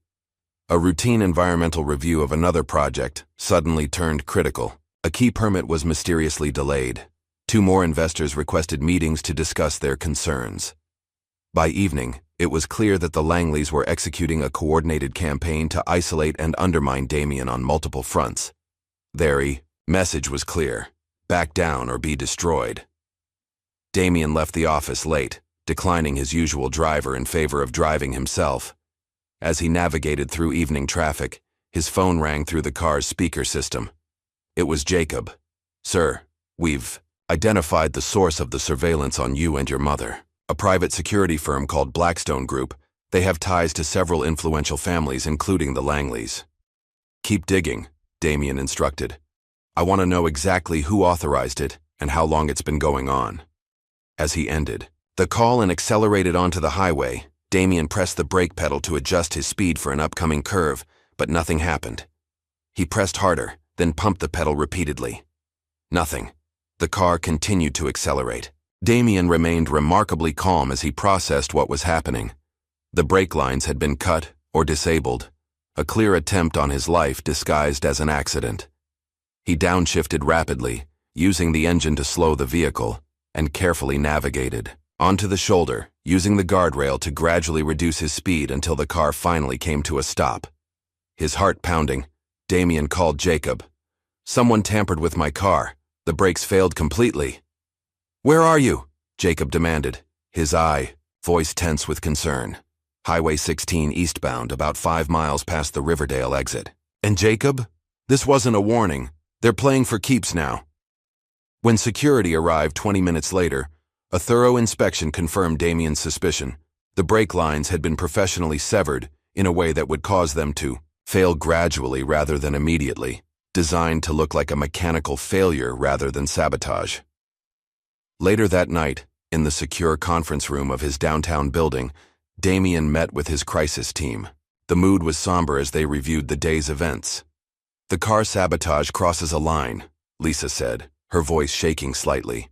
A routine environmental review of another project suddenly turned critical. A key permit was mysteriously delayed. Two more investors requested meetings to discuss their concerns. By evening, it was clear that the Langleys were executing a coordinated campaign to isolate and undermine Damien on multiple fronts. Their message was clear: back down or be destroyed. Damien left the office late, declining his usual driver in favor of driving himself. As he navigated through evening traffic, his phone rang through the car's speaker system. It was Jacob. "Sir, we've identified the source of the surveillance on you and your mother. A private security firm called Blackstone Group. They have ties to several influential families, including the Langleys." "Keep digging," Damien instructed. "I want to know exactly who authorized it and how long it's been going on." As he ended the call and accelerated onto the highway, Damien pressed the brake pedal to adjust his speed for an upcoming curve, but nothing happened. He pressed harder, then pumped the pedal repeatedly. Nothing. The car continued to accelerate. Damien remained remarkably calm as he processed what was happening. The brake lines had been cut or disabled, a clear attempt on his life disguised as an accident. He downshifted rapidly, using the engine to slow the vehicle, and carefully navigated onto the shoulder, using the guardrail to gradually reduce his speed until the car finally came to a stop. His heart pounding, Damien called Jacob. "Someone tampered with my car. The brakes failed completely." "Where are you?" Jacob demanded, his voice tense with concern. "Highway 16 eastbound, about 5 miles past the Riverdale exit." "And Jacob? This wasn't a warning. They're playing for keeps now." When security arrived 20 minutes later, a thorough inspection confirmed Damien's suspicion. The brake lines had been professionally severed in a way that would cause them to fail gradually rather than immediately, designed to look like a mechanical failure rather than sabotage. Later that night, in the secure conference room of his downtown building, Damien met with his crisis team. The mood was somber as they reviewed the day's events. "The car sabotage crosses a line," Lisa said, her voice shaking slightly.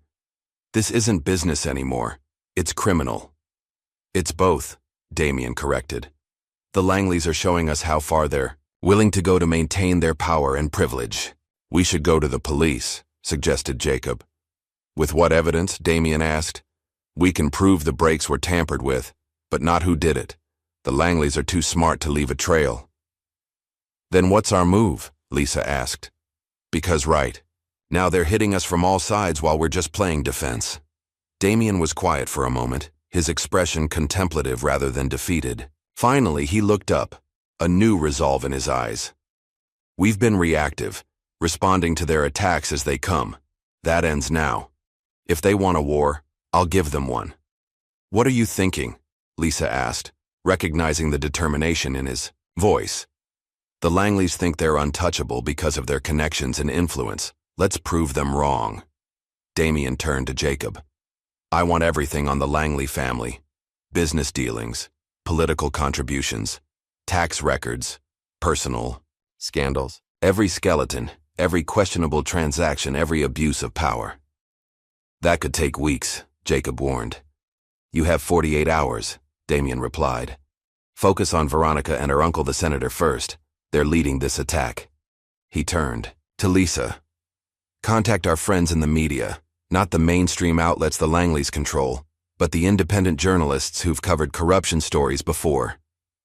"This isn't business anymore. It's criminal." "It's both," Damien corrected. "The Langleys are showing us how far they're willing to go to maintain their power and privilege." "We should go to the police," suggested Jacob. With what evidence? Damien asked. We can prove the brakes were tampered with, but not who did it. The Langleys are too smart to leave a trail. Then what's our move? Lisa asked. Because right. Now they're hitting us from all sides while we're just playing defense. Damien was quiet for a moment, his expression contemplative rather than defeated. Finally, he looked up, a new resolve in his eyes. We've been reactive, responding to their attacks as they come. That ends now. If they want a war, I'll give them one. What are you thinking? Lisa asked, recognizing the determination in his voice. The Langleys think they're untouchable because of their connections and influence. Let's prove them wrong. Damien turned to Jacob. I want everything on the Langley family. Business dealings, political contributions, tax records, personal scandals. Every skeleton, every questionable transaction, every abuse of power. That could take weeks, Jacob warned. You have 48 hours, Damien replied. Focus on Veronica and her uncle the senator first. They're leading this attack. He turned to Lisa. Contact our friends in the media, not the mainstream outlets the Langleys control, but the independent journalists who've covered corruption stories before.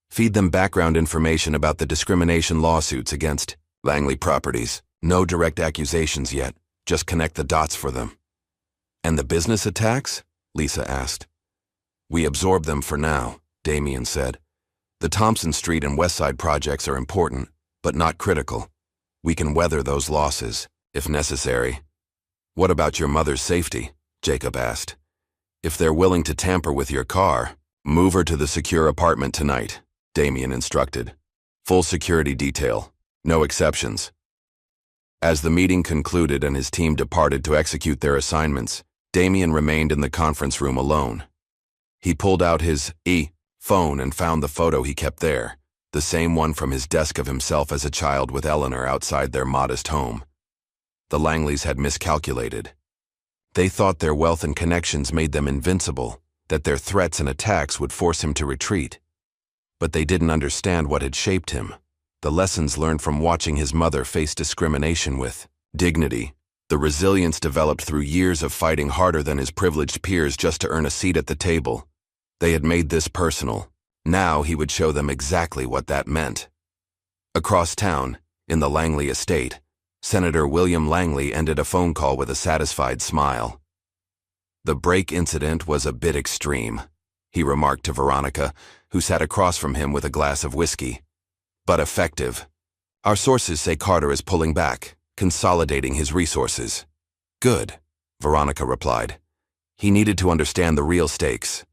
Feed them background information about the discrimination lawsuits against Langley properties. No direct accusations yet, just connect the dots for them. And the business attacks? Lisa asked. We absorb them for now, Damien said. The Thompson Street and Westside projects are important, but not critical. We can weather those losses, if necessary. What about your mother's safety? Jacob asked. If they're willing to tamper with your car, move her to the secure apartment tonight, Damien instructed. Full security detail, no exceptions. As the meeting concluded and his team departed to execute their assignments, Damien remained in the conference room alone. He pulled out his phone and found the photo he kept there, the same one from his desk of himself as a child with Eleanor outside their modest home. The Langleys had miscalculated. They thought their wealth and connections made them invincible, that their threats and attacks would force him to retreat. But they didn't understand what had shaped him, the lessons learned from watching his mother face discrimination with dignity, the resilience developed through years of fighting harder than his privileged peers just to earn a seat at the table. They had made this personal. Now he would show them exactly what that meant. Across town, in the Langley estate, Senator William Langley ended a phone call with a satisfied smile. The brake incident was a bit extreme, he remarked to Veronica, who sat across from him with a glass of whiskey. But effective. Our sources say Carter is pulling back, consolidating his resources. Good, Veronica replied. He needed to understand the real stakes.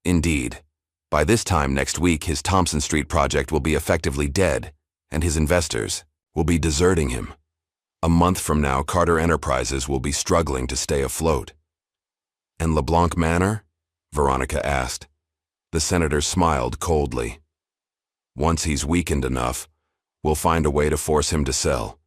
Indeed, by this time next week his Thompson Street project will be effectively dead, and his investors will be deserting him. A month from now, Carter Enterprises will be struggling to stay afloat. And LeBlanc Manor? Veronica asked. The senator smiled coldly. Once he's weakened enough, we'll find a way to force him to sell.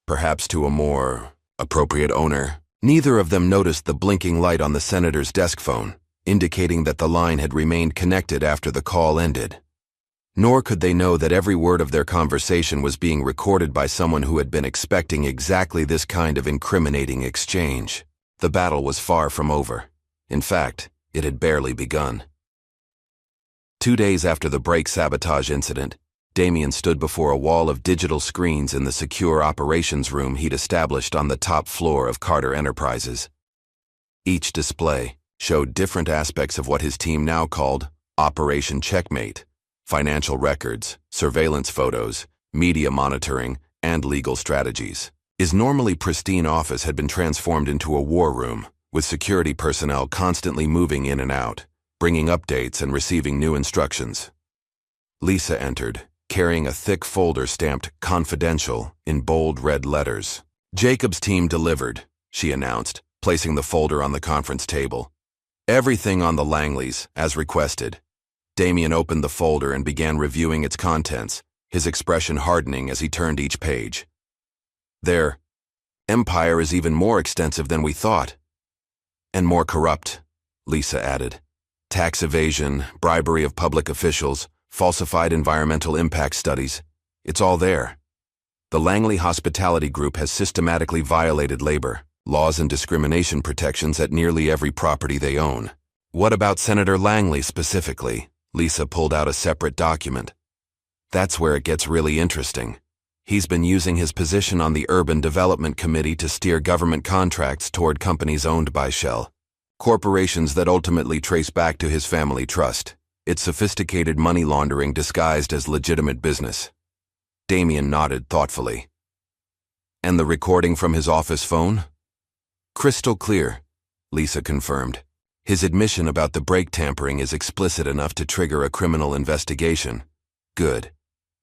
Perhaps to a more appropriate owner. Neither of them noticed the blinking light on the senator's desk phone, indicating that the line had remained connected after the call ended. Nor could they know that every word of their conversation was being recorded by someone who had been expecting exactly this kind of incriminating exchange. The battle was far from over. In fact, it had barely begun. 2 days after the brake sabotage incident, Damien stood before a wall of digital screens in the secure operations room he'd established on the top floor of Carter Enterprises. Each display showed different aspects of what his team now called Operation Checkmate: financial records, surveillance photos, media monitoring, and legal strategies. His normally pristine office had been transformed into a war room, with security personnel constantly moving in and out, bringing updates and receiving new instructions. Lisa entered, carrying a thick folder stamped "Confidential" in bold red letters. Jacob's team delivered, she announced, placing the folder on the conference table. Everything on the Langleys, as requested. Damien opened the folder and began reviewing its contents, his expression hardening as he turned each page. Their empire is even more extensive than we thought. And more corrupt, Lisa added. Tax evasion, bribery of public officials, falsified environmental impact studies. It's all there. The Langley Hospitality Group has systematically violated labor, laws and discrimination protections at nearly every property they own. What about Senator Langley specifically? Lisa pulled out a separate document. That's where it gets really interesting. He's been using his position on the Urban Development Committee to steer government contracts toward companies owned by Shell. Corporations that ultimately trace back to his family trust. It's sophisticated money laundering disguised as legitimate business. Damien nodded thoughtfully. And the recording from his office phone? Crystal clear, Lisa confirmed. His admission about the brake tampering is explicit enough to trigger a criminal investigation. Good.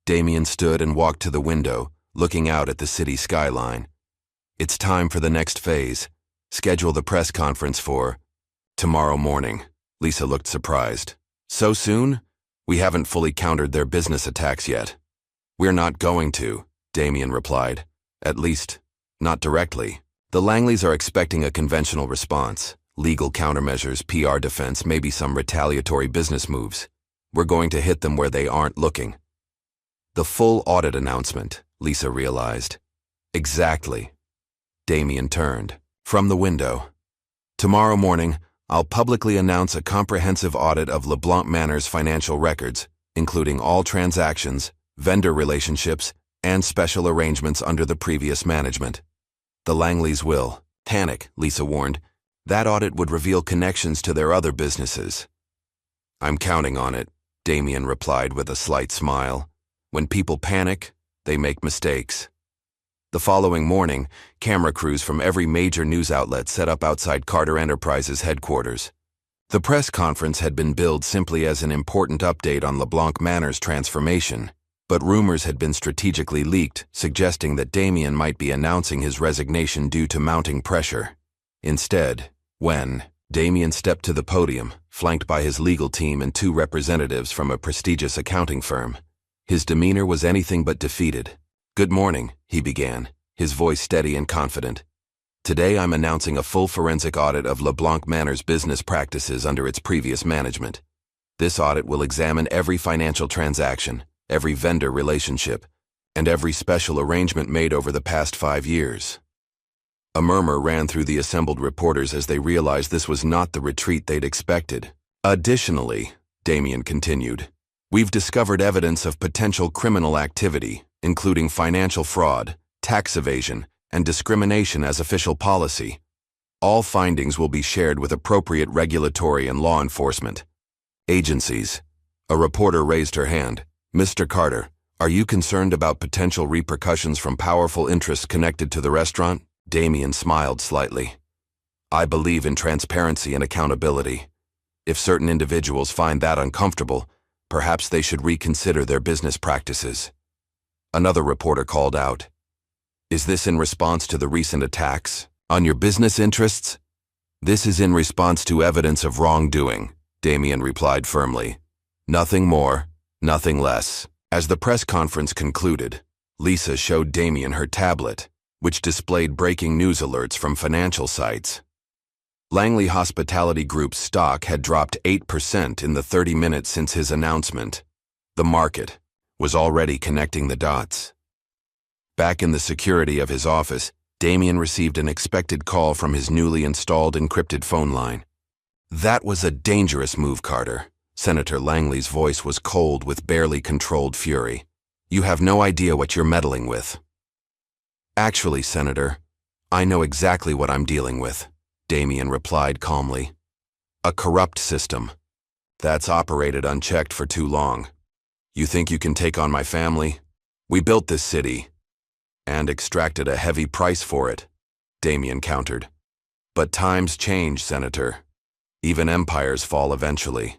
Damien stood and walked to the window, looking out at the city skyline. It's time for the next phase. Schedule the press conference for tomorrow morning. Lisa looked surprised. So soon? We haven't fully countered their business attacks yet. We're not going to, Damien replied. At least, not directly. The Langleys are expecting a conventional response. Legal countermeasures, PR defense, maybe some retaliatory business moves. We're going to hit them where they aren't looking. The full audit announcement, Lisa realized. Exactly. Damien turned from the window. Tomorrow morning, I'll publicly announce a comprehensive audit of LeBlanc Manor's financial records, including all transactions, vendor relationships, and special arrangements under the previous management. The Langleys will panic, Lisa warned. That audit would reveal connections to their other businesses. I'm counting on it, Damien replied with a slight smile. When people panic, they make mistakes. The following morning, camera crews from every major news outlet set up outside Carter Enterprises headquarters. The press conference had been billed simply as an important update on LeBlanc Manor's transformation, but rumors had been strategically leaked, suggesting that Damien might be announcing his resignation due to mounting pressure. Instead, when Damien stepped to the podium, flanked by his legal team and two representatives from a prestigious accounting firm, his demeanor was anything but defeated. Good morning, he began, his voice steady and confident. Today I'm announcing a full forensic audit of LeBlanc Manor's business practices under its previous management. This audit will examine every financial transaction, every vendor relationship, and every special arrangement made over the past 5 years. A murmur ran through the assembled reporters as they realized this was not the retreat they'd expected. Additionally, Damien continued, we've discovered evidence of potential criminal activity, including financial fraud, tax evasion, and discrimination as official policy. All findings will be shared with appropriate regulatory and law enforcement agencies. A reporter raised her hand. Mr. Carter, are you concerned about potential repercussions from powerful interests connected to the restaurant? Damien smiled slightly. I believe in transparency and accountability. If certain individuals find that uncomfortable, perhaps they should reconsider their business practices. Another reporter called out. Is this in response to the recent attacks on your business interests? This is in response to evidence of wrongdoing, Damien replied firmly. Nothing more, nothing less. As the press conference concluded, Lisa showed Damien her tablet, which displayed breaking news alerts from financial sites. Langley Hospitality Group's stock had dropped 8% in the 30 minutes since his announcement. The market was already connecting the dots. Back in the security of his office, Damien received an expected call from his newly installed encrypted phone line. That was a dangerous move, Carter. Senator Langley's voice was cold with barely controlled fury. You have no idea what you're meddling with. Actually, Senator, I know exactly what I'm dealing with, Damien replied calmly. A corrupt system. That's operated unchecked for too long. You think you can take on my family? We built this city and extracted a heavy price for it, Damien countered. But times change, Senator. Even empires fall eventually.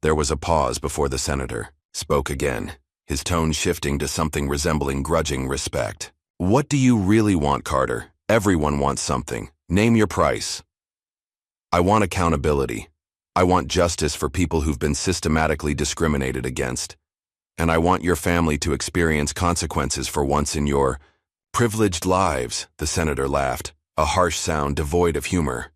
There was a pause before the senator spoke again, his tone shifting to something resembling grudging respect. What do you really want, Carter? Everyone wants something. Name your price. I want accountability. I want justice for people who've been systematically discriminated against. And I want your family to experience consequences for once in your privileged lives, the senator laughed, a harsh sound devoid of humor.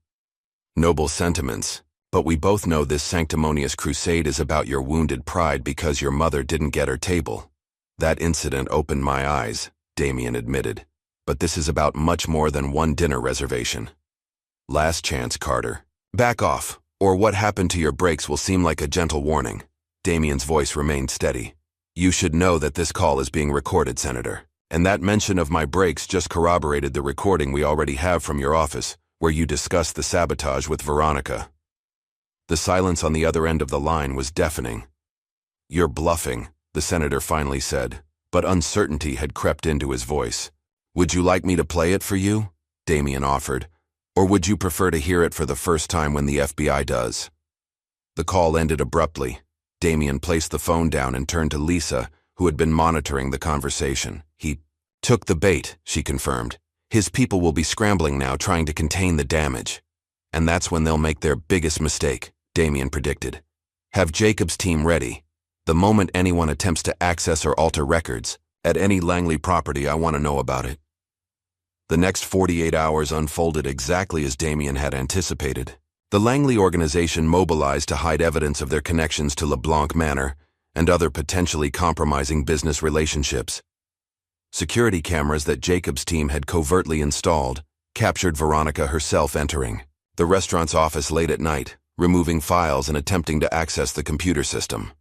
Noble sentiments, but we both know this sanctimonious crusade is about your wounded pride because your mother didn't get her table. That incident opened my eyes, Damien admitted. But this is about much more than one dinner reservation. Last chance, Carter. Back off, or what happened to your brakes will seem like a gentle warning. Damien's voice remained steady. You should know that this call is being recorded, Senator. And that mention of my brakes just corroborated the recording we already have from your office, where you discussed the sabotage with Veronica. The silence on the other end of the line was deafening. You're bluffing, the senator finally said, but uncertainty had crept into his voice. Would you like me to play it for you? Damien offered. Or would you prefer to hear it for the first time when the FBI does? The call ended abruptly. Damien placed the phone down and turned to Lisa, who had been monitoring the conversation. He took the bait, she confirmed. His people will be scrambling now, trying to contain the damage. And that's when they'll make their biggest mistake, Damien predicted. Have Jacob's team ready. The moment anyone attempts to access or alter records, at any Langley property, I want to know about it. The next 48 hours unfolded exactly as Damien had anticipated. The Langley organization mobilized to hide evidence of their connections to LeBlanc Manor and other potentially compromising business relationships. Security cameras that Jacob's team had covertly installed captured Veronica herself entering the restaurant's office late at night, removing files and attempting to access the computer system.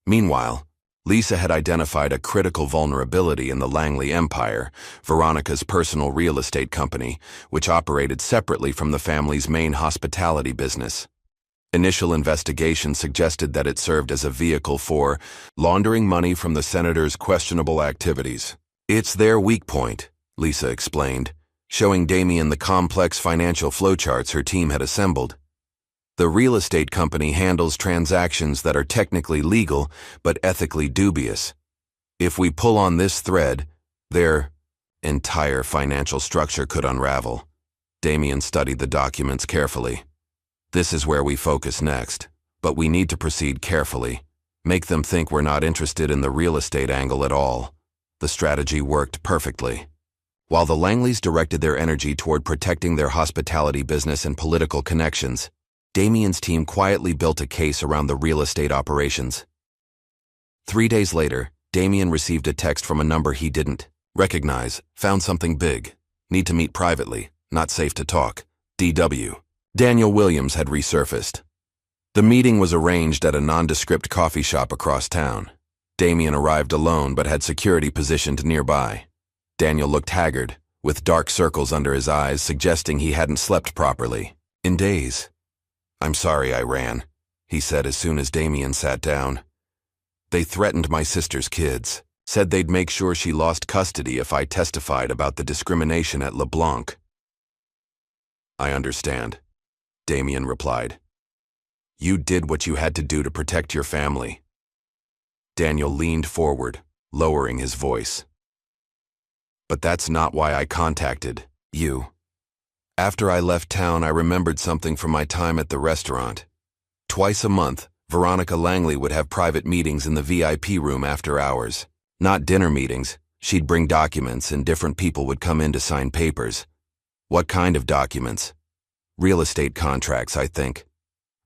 Meanwhile, Lisa had identified a critical vulnerability in the Langley empire, Veronica's personal real estate company, which operated separately from the family's main hospitality business. Initial investigation suggested that it served as a vehicle for laundering money from the senator's questionable activities. It's their weak point, Lisa explained, showing Damien the complex financial flowcharts her team had assembled. The real estate company handles transactions that are technically legal but ethically dubious. If we pull on this thread, their entire financial structure could unravel. Damien studied the documents carefully. This is where we focus next, but we need to proceed carefully. Make them think we're not interested in the real estate angle at all. The strategy worked perfectly. While the Langleys directed their energy toward protecting their hospitality business and political connections, Damien's team quietly built a case around the real estate operations. 3 days later, Damien received a text from a number he didn't recognize. Found something big. Need to meet privately. Not safe to talk. DW. Daniel Williams had resurfaced. The meeting was arranged at a nondescript coffee shop across town. Damien arrived alone but had security positioned nearby. Daniel looked haggard, with dark circles under his eyes suggesting he hadn't slept properly in days. I'm sorry I ran, he said as soon as Damien sat down. They threatened my sister's kids, said they'd make sure she lost custody if I testified about the discrimination at LeBlanc. I understand, Damien replied. You did what you had to do to protect your family. Daniel leaned forward, lowering his voice. But that's not why I contacted you. After I left town, I remembered something from my time at the restaurant. Twice a month, Veronica Langley would have private meetings in the VIP room after hours. Not dinner meetings. She'd bring documents and different people would come in to sign papers. What kind of documents? Real estate contracts, I think.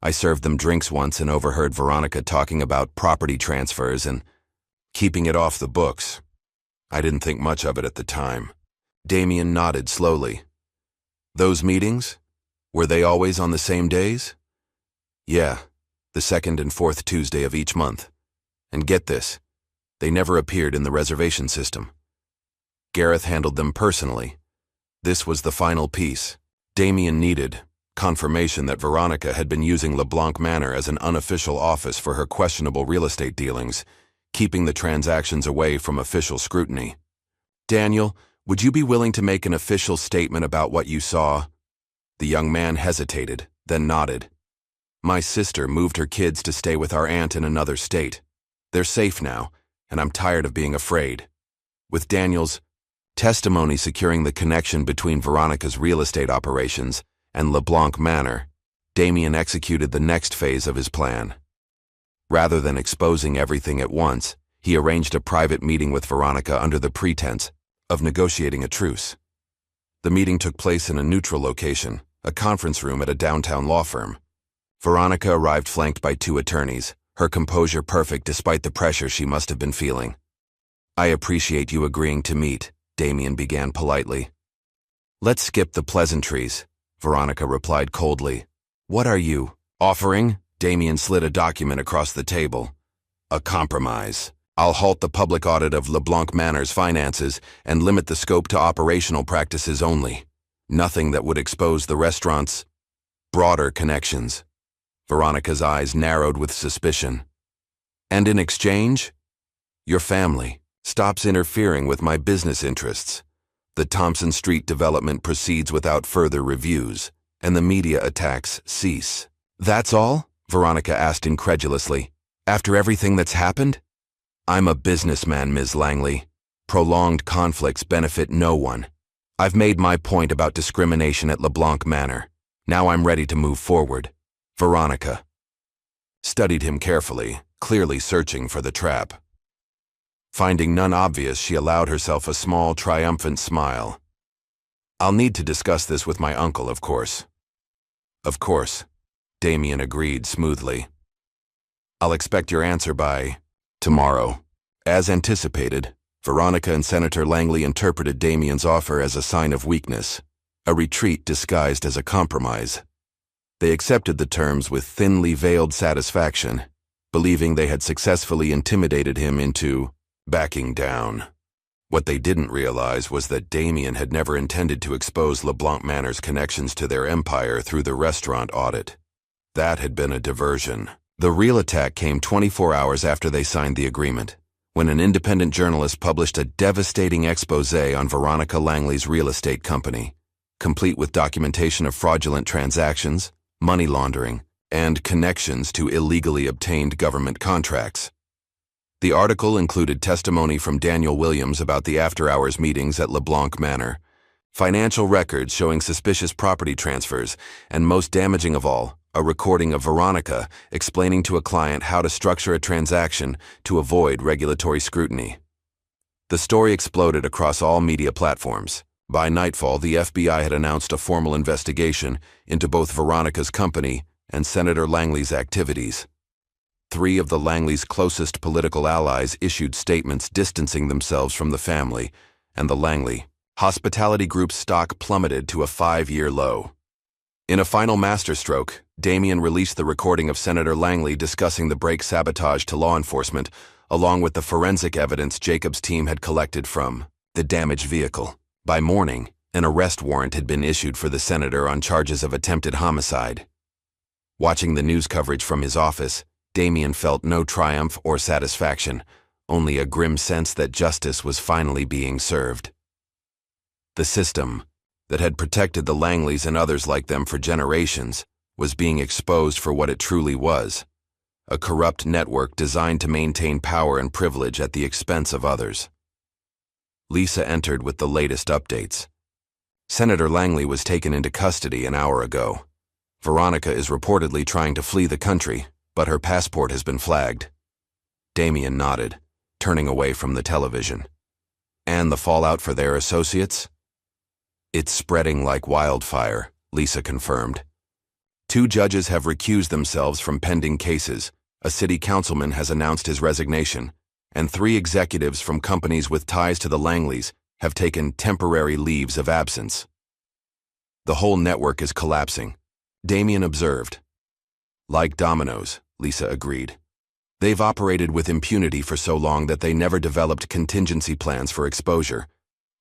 I served them drinks once and overheard Veronica talking about property transfers and keeping it off the books. I didn't think much of it at the time. Damien nodded slowly. Those meetings? Were they always on the same days? Yeah, the second and fourth Tuesday of each month. And get this, they never appeared in the reservation system. Gareth handled them personally. This was the final piece. Damien needed confirmation that Veronica had been using LeBlanc Manor as an unofficial office for her questionable real estate dealings, keeping the transactions away from official scrutiny. Daniel, would you be willing to make an official statement about what you saw? The young man hesitated, then nodded. My sister moved her kids to stay with our aunt in another state. They're safe now, and I'm tired of being afraid. With Daniel's testimony securing the connection between Veronica's real estate operations and LeBlanc Manor, Damien executed the next phase of his plan. Rather than exposing everything at once, he arranged a private meeting with Veronica under the pretense of negotiating a truce. The meeting took place in a neutral location, a conference room at a downtown law firm. Veronica arrived flanked by 2 attorneys, her composure perfect despite the pressure she must have been feeling. I appreciate you agreeing to meet, Damien began politely. Let's skip the pleasantries, Veronica replied coldly. What are you offering? Damien slid a document across the table. A compromise. I'll halt the public audit of LeBlanc Manor's finances and limit the scope to operational practices only. Nothing that would expose the restaurant's broader connections. Veronica's eyes narrowed with suspicion. And in exchange? Your family stops interfering with my business interests. The Thompson Street development proceeds without further reviews, and the media attacks cease. That's all? Veronica asked incredulously. After everything that's happened? I'm a businessman, Ms. Langley. Prolonged conflicts benefit no one. I've made my point about discrimination at LeBlanc Manor. Now I'm ready to move forward. Veronica studied him carefully, clearly searching for the trap. Finding none obvious, she allowed herself a small, triumphant smile. I'll need to discuss this with my uncle, of course. Of course, Damien agreed smoothly. I'll expect your answer by tomorrow. As anticipated, Veronica and Senator Langley interpreted Damien's offer as a sign of weakness, a retreat disguised as a compromise. They accepted the terms with thinly veiled satisfaction, believing they had successfully intimidated him into backing down. What they didn't realize was that Damien had never intended to expose LeBlanc Manor's connections to their empire through the restaurant audit. That had been a diversion. The real attack came 24 hours after they signed the agreement, when an independent journalist published a devastating expose on Veronica Langley's real estate company, complete with documentation of fraudulent transactions, money laundering, and connections to illegally obtained government contracts. The article included testimony from Daniel Williams about the after-hours meetings at LeBlanc Manor, financial records showing suspicious property transfers, and most damaging of all, a recording of Veronica explaining to a client how to structure a transaction to avoid regulatory scrutiny. The story exploded across all media platforms. By nightfall, the FBI had announced a formal investigation into both Veronica's company and Senator Langley's activities. 3 of the Langleys' closest political allies issued statements distancing themselves from the family, and the Langley Hospitality Group's stock plummeted to a 5-year low. In a final masterstroke, Damien released the recording of Senator Langley discussing the brake sabotage to law enforcement, along with the forensic evidence Jacob's team had collected from the damaged vehicle. By morning, an arrest warrant had been issued for the senator on charges of attempted homicide. Watching the news coverage from his office, Damien felt no triumph or satisfaction, only a grim sense that justice was finally being served. The system that had protected the Langleys and others like them for generations was being exposed for what it truly was, a corrupt network designed to maintain power and privilege at the expense of others. Lisa entered with the latest updates. Senator Langley was taken into custody an hour ago. Veronica is reportedly trying to flee the country, but her passport has been flagged. Damien nodded, turning away from the television. And the fallout for their associates? It's spreading like wildfire, Lisa confirmed. 2 judges have recused themselves from pending cases, a city councilman has announced his resignation, and 3 executives from companies with ties to the Langleys have taken temporary leaves of absence. The whole network is collapsing, Damien observed. Like dominoes, Lisa agreed. They've operated with impunity for so long that they never developed contingency plans for exposure.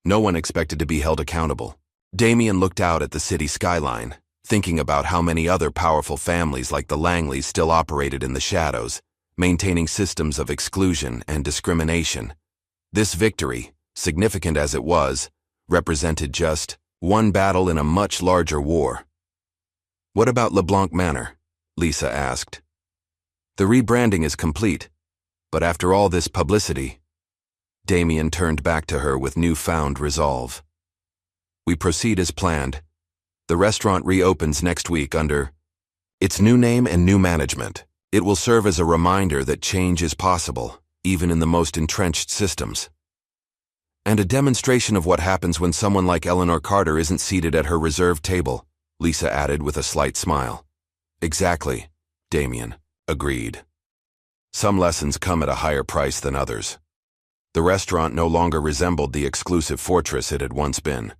No one expected to be held accountable. Damien looked out at the city skyline, thinking about how many other powerful families like the Langleys still operated in the shadows, maintaining systems of exclusion and discrimination. This victory, significant as it was, represented just one battle in a much larger war. What about LeBlanc Manor? Lisa asked. The rebranding is complete, but after all this publicity, Damien turned back to her with newfound resolve. We proceed as planned. The restaurant reopens next week under its new name and new management. It will serve as a reminder that change is possible, even in the most entrenched systems. And a demonstration of what happens when someone like Eleanor Carter isn't seated at her reserved table, Lisa added with a slight smile. Exactly, Damien agreed. Some lessons come at a higher price than others. The restaurant no longer resembled the exclusive fortress it had once been.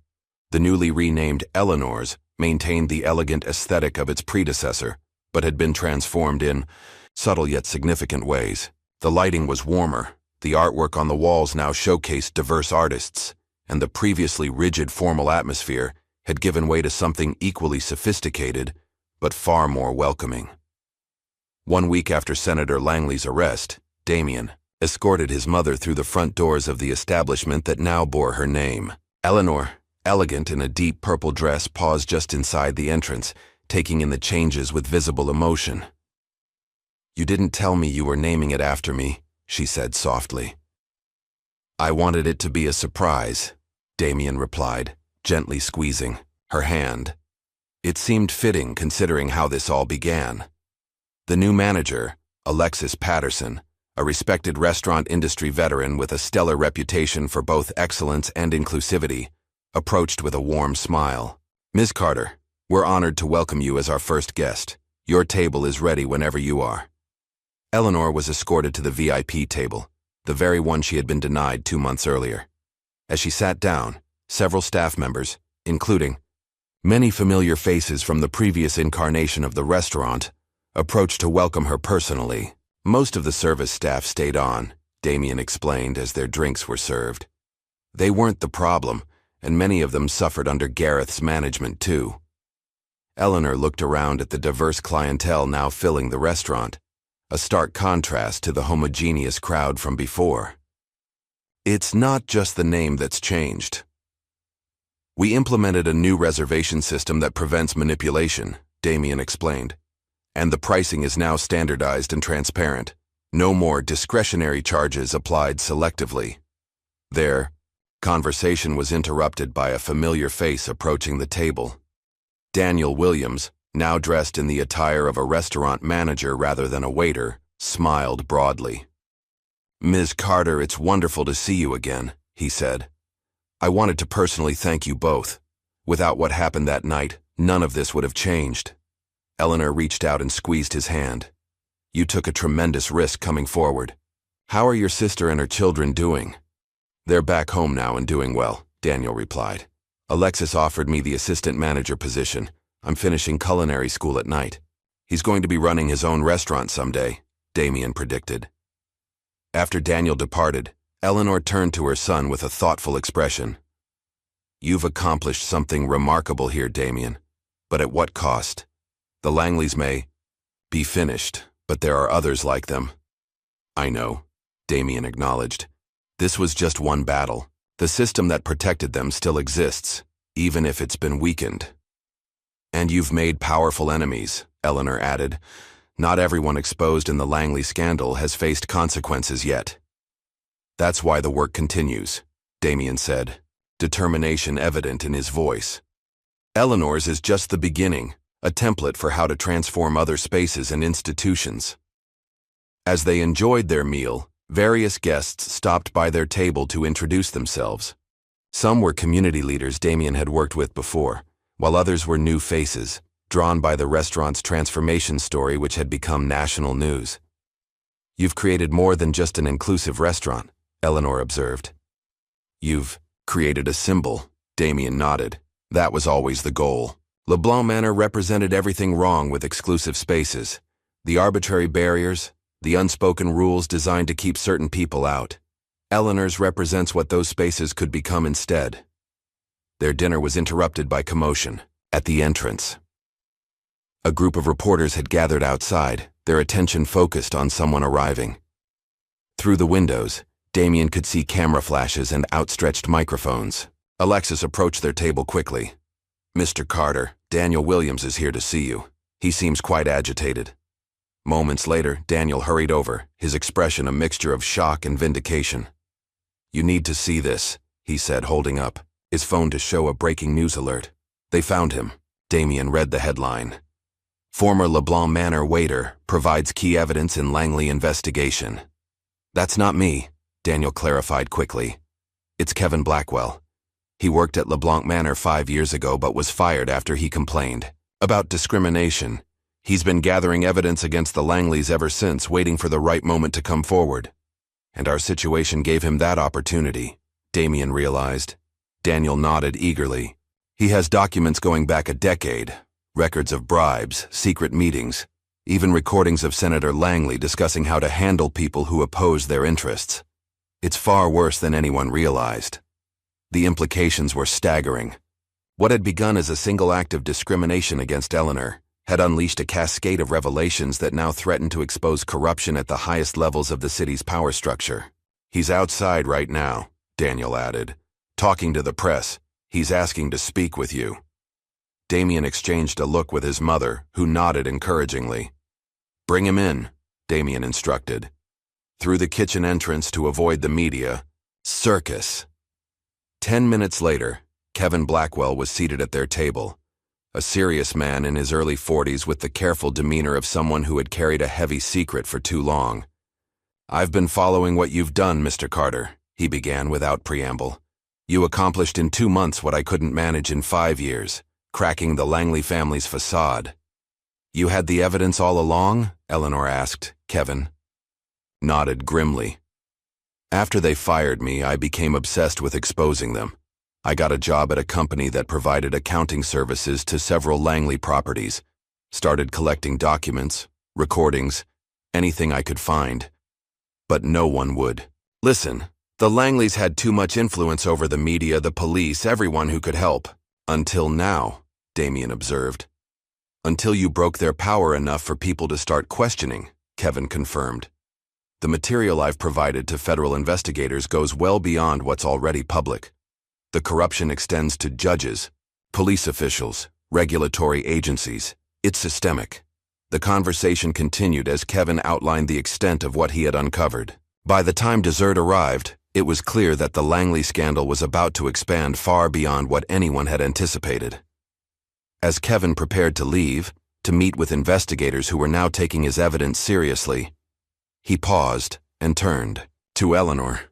The newly renamed Eleanor's maintained the elegant aesthetic of its predecessor, but had been transformed in subtle yet significant ways. The lighting was warmer, the artwork on the walls now showcased diverse artists, and the previously rigid formal atmosphere had given way to something equally sophisticated, but far more welcoming. 1 week after Senator Langley's arrest, Damien escorted his mother through the front doors of the establishment that now bore her name. Eleanor, elegant in a deep purple dress, paused just inside the entrance, taking in the changes with visible emotion. "You didn't tell me you were naming it after me," she said softly. "I wanted it to be a surprise," Damien replied, gently squeezing her hand. It seemed fitting considering how this all began. The new manager, Alexis Patterson, a respected restaurant industry veteran with a stellar reputation for both excellence and inclusivity, approached with a warm smile. "Ms. Carter, we're honored to welcome you as our first guest. Your table is ready whenever you are." Eleanor was escorted to the VIP table, the very one she had been denied 2 months earlier. As she sat down, several staff members, including many familiar faces from the previous incarnation of the restaurant, approached to welcome her personally. Most of the service staff stayed on, Damien explained as their drinks were served. They weren't the problem, and many of them suffered under Gareth's management too. Eleanor looked around at the diverse clientele now filling the restaurant, a stark contrast to the homogeneous crowd from before. "It's not just the name that's changed. We implemented a new reservation system that prevents manipulation," Damien explained. "And the pricing is now standardized and transparent. No more discretionary charges applied selectively." Their conversation was interrupted by a familiar face approaching the table. Daniel Williams, now dressed in the attire of a restaurant manager rather than a waiter, smiled broadly. "Ms. Carter, it's wonderful to see you again," he said. "I wanted to personally thank you both. Without what happened that night, none of this would have changed." Eleanor reached out and squeezed his hand. "You took a tremendous risk coming forward. How are your sister and her children doing?" "They're back home now and doing well," Daniel replied. "Alexis offered me the assistant manager position. I'm finishing culinary school at night. He's going to be running his own restaurant someday," Damien predicted. After Daniel departed, Eleanor turned to her son with a thoughtful expression. "You've accomplished something remarkable here, Damien, but at what cost? The Langleys may be finished, but there are others like them." "I know," Damien acknowledged. "This was just one battle. The system that protected them still exists, even if it's been weakened." "And you've made powerful enemies," Eleanor added. "Not everyone exposed in the Langley scandal has faced consequences yet." "That's why the work continues," Damien said, determination evident in his voice. "Eleanor's is just the beginning, a template for how to transform other spaces and institutions." As they enjoyed their meal, various guests stopped by their table to introduce themselves. Some were community leaders Damien had worked with before, while others were new faces, drawn by the restaurant's transformation story which had become national news. "You've created more than just an inclusive restaurant," Eleanor observed. "You've created a symbol," Damien nodded. "That was always the goal." LeBlanc Manor represented everything wrong with exclusive spaces. The arbitrary barriers, the unspoken rules designed to keep certain people out. Eleanor's represents what those spaces could become instead. Their dinner was interrupted by commotion at the entrance. A group of reporters had gathered outside, their attention focused on someone arriving. Through the windows, Damien could see camera flashes and outstretched microphones. Alexis approached their table quickly. "Mr. Carter, Daniel Williams is here to see you. He seems quite agitated." Moments later, Daniel hurried over, his expression a mixture of shock and vindication. "You need to see this," he said, holding up his phone to show a breaking news alert. "They found him." Damien read the headline. "Former LeBlanc Manor waiter provides key evidence in Langley investigation." "That's not me," Daniel clarified quickly. "It's Kevin Blackwell. He worked at LeBlanc Manor 5 years ago but was fired after he complained about discrimination. He's been gathering evidence against the Langleys ever since, waiting for the right moment to come forward." And our situation gave him that opportunity, Damien realized. Daniel nodded eagerly. He has documents going back a decade, records of bribes, secret meetings, even recordings of Senator Langley discussing how to handle people who oppose their interests. It's far worse than anyone realized. The implications were staggering. What had begun as a single act of discrimination against Eleanor had unleashed a cascade of revelations that now threatened to expose corruption at the highest levels of the city's power structure. "He's outside right now," Daniel added, "talking to the press. He's asking to speak with you." Damien exchanged a look with his mother, who nodded encouragingly. "Bring him in," Damien instructed. Through the kitchen entrance to avoid the media. Circus. 10 minutes later, Kevin Blackwell was seated at their table, a serious man in his early 40s with the careful demeanor of someone who had carried a heavy secret for too long. "I've been following what you've done, Mr. Carter," he began without preamble. "You accomplished in 2 months what I couldn't manage in 5 years, cracking the Langley family's facade." "You had the evidence all along?" Eleanor asked. Kevin nodded grimly. "After they fired me, I became obsessed with exposing them. I got a job at a company that provided accounting services to several Langley properties, started collecting documents, recordings, anything I could find. But no one would. Listen, the Langleys had too much influence over the media, the police, everyone who could help. Until now," Damien observed. "Until you broke their power enough for people to start questioning," Kevin confirmed. "The material I've provided to federal investigators goes well beyond what's already public. The corruption extends to judges, police officials, regulatory agencies. It's systemic." The conversation continued as Kevin outlined the extent of what he had uncovered. By the time dessert arrived, it was clear that the Langley scandal was about to expand far beyond what anyone had anticipated. As Kevin prepared to leave, to meet with investigators who were now taking his evidence seriously, he paused and turned to Eleanor.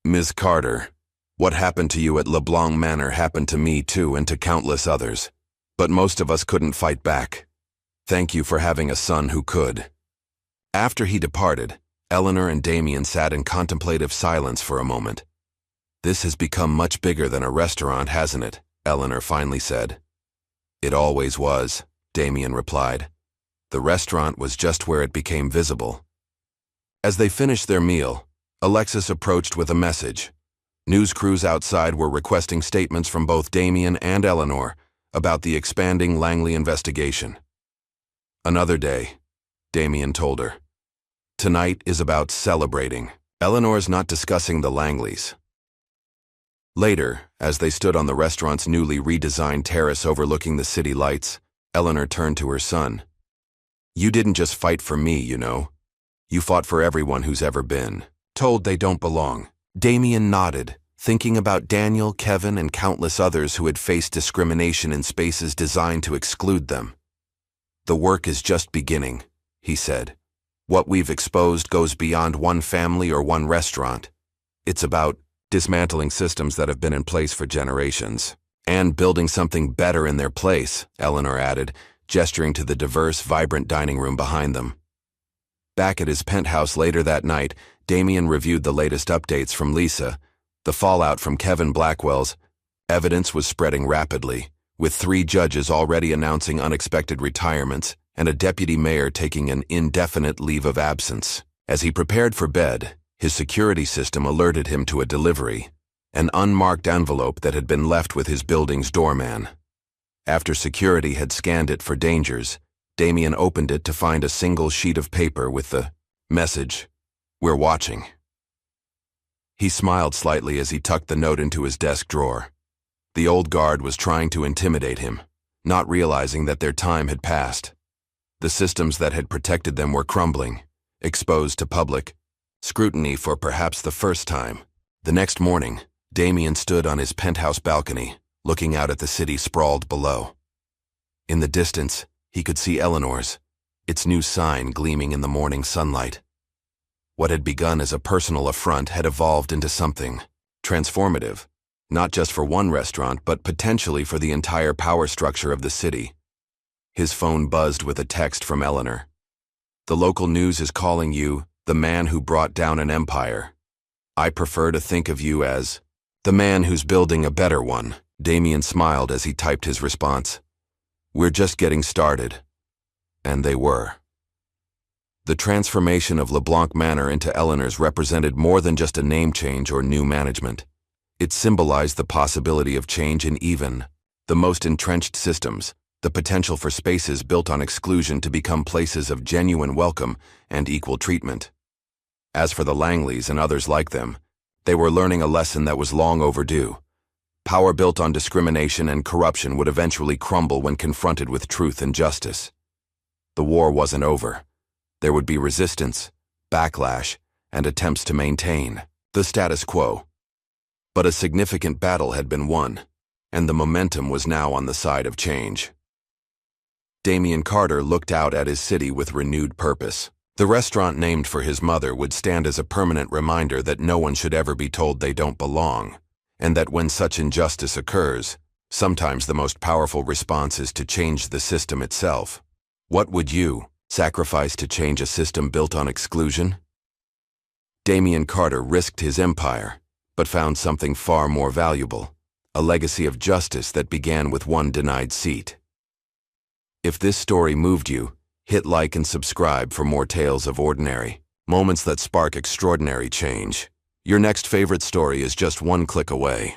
"Ms. Carter, what happened to you at LeBlanc Manor happened to me too and to countless others. But most of us couldn't fight back. Thank you for having a son who could." After he departed, Eleanor and Damien sat in contemplative silence for a moment. "This has become much bigger than a restaurant, hasn't it?" Eleanor finally said. "It always was," Damien replied. "The restaurant was just where it became visible." As they finished their meal, Alexis approached with a message. News crews outside were requesting statements from both Damien and Eleanor about the expanding Langley investigation. "Another day," Damien told her. "Tonight is about celebrating. Eleanor's not discussing the Langleys." Later, as they stood on the restaurant's newly redesigned terrace overlooking the city lights, Eleanor turned to her son. "You didn't just fight for me, you know. You fought for everyone who's ever been told they don't belong." Damien nodded, thinking about Daniel, Kevin, and countless others who had faced discrimination in spaces designed to exclude them. "The work is just beginning," he said. "What we've exposed goes beyond one family or one restaurant. It's about dismantling systems that have been in place for generations, and building something better in their place," Eleanor added, gesturing to the diverse, vibrant dining room behind them. Back at his penthouse later that night, Damien reviewed the latest updates from Lisa. The fallout from Kevin Blackwell's evidence was spreading rapidly, with 3 judges already announcing unexpected retirements and a deputy mayor taking an indefinite leave of absence. As he prepared for bed, his security system alerted him to a delivery, an unmarked envelope that had been left with his building's doorman. After security had scanned it for dangers, Damien opened it to find a single sheet of paper with the message, "We're watching." He smiled slightly as he tucked the note into his desk drawer. The old guard was trying to intimidate him, not realizing that their time had passed. The systems that had protected them were crumbling, exposed to public scrutiny for perhaps the first time. The next morning, Damien stood on his penthouse balcony, looking out at the city sprawled below. In the distance, he could see Eleanor's, its new sign gleaming in the morning sunlight. What had begun as a personal affront had evolved into something transformative, not just for one restaurant, but potentially for the entire power structure of the city. His phone buzzed with a text from Eleanor. "The local news is calling you the man who brought down an empire. I prefer to think of you as the man who's building a better one. Damien smiled as he typed his response. We're just getting started. And they were. The transformation of LeBlanc Manor into Eleanor's represented more than just a name change or new management. It symbolized the possibility of change in even the most entrenched systems, the potential for spaces built on exclusion to become places of genuine welcome and equal treatment. As for the Langleys and others like them, they were learning a lesson that was long overdue. Power built on discrimination and corruption would eventually crumble when confronted with truth and justice. The war wasn't over. There would be resistance, backlash, and attempts to maintain the status quo. But a significant battle had been won, and the momentum was now on the side of change. Damien Carter looked out at his city with renewed purpose. The restaurant named for his mother would stand as a permanent reminder that no one should ever be told they don't belong, and that when such injustice occurs, sometimes the most powerful response is to change the system itself. What would you sacrifice to change a system built on exclusion? Damien Carter risked his empire, but found something far more valuable, a legacy of justice that began with one denied seat. If this story moved you, hit like and subscribe for more tales of ordinary moments that spark extraordinary change. Your next favorite story is just one click away.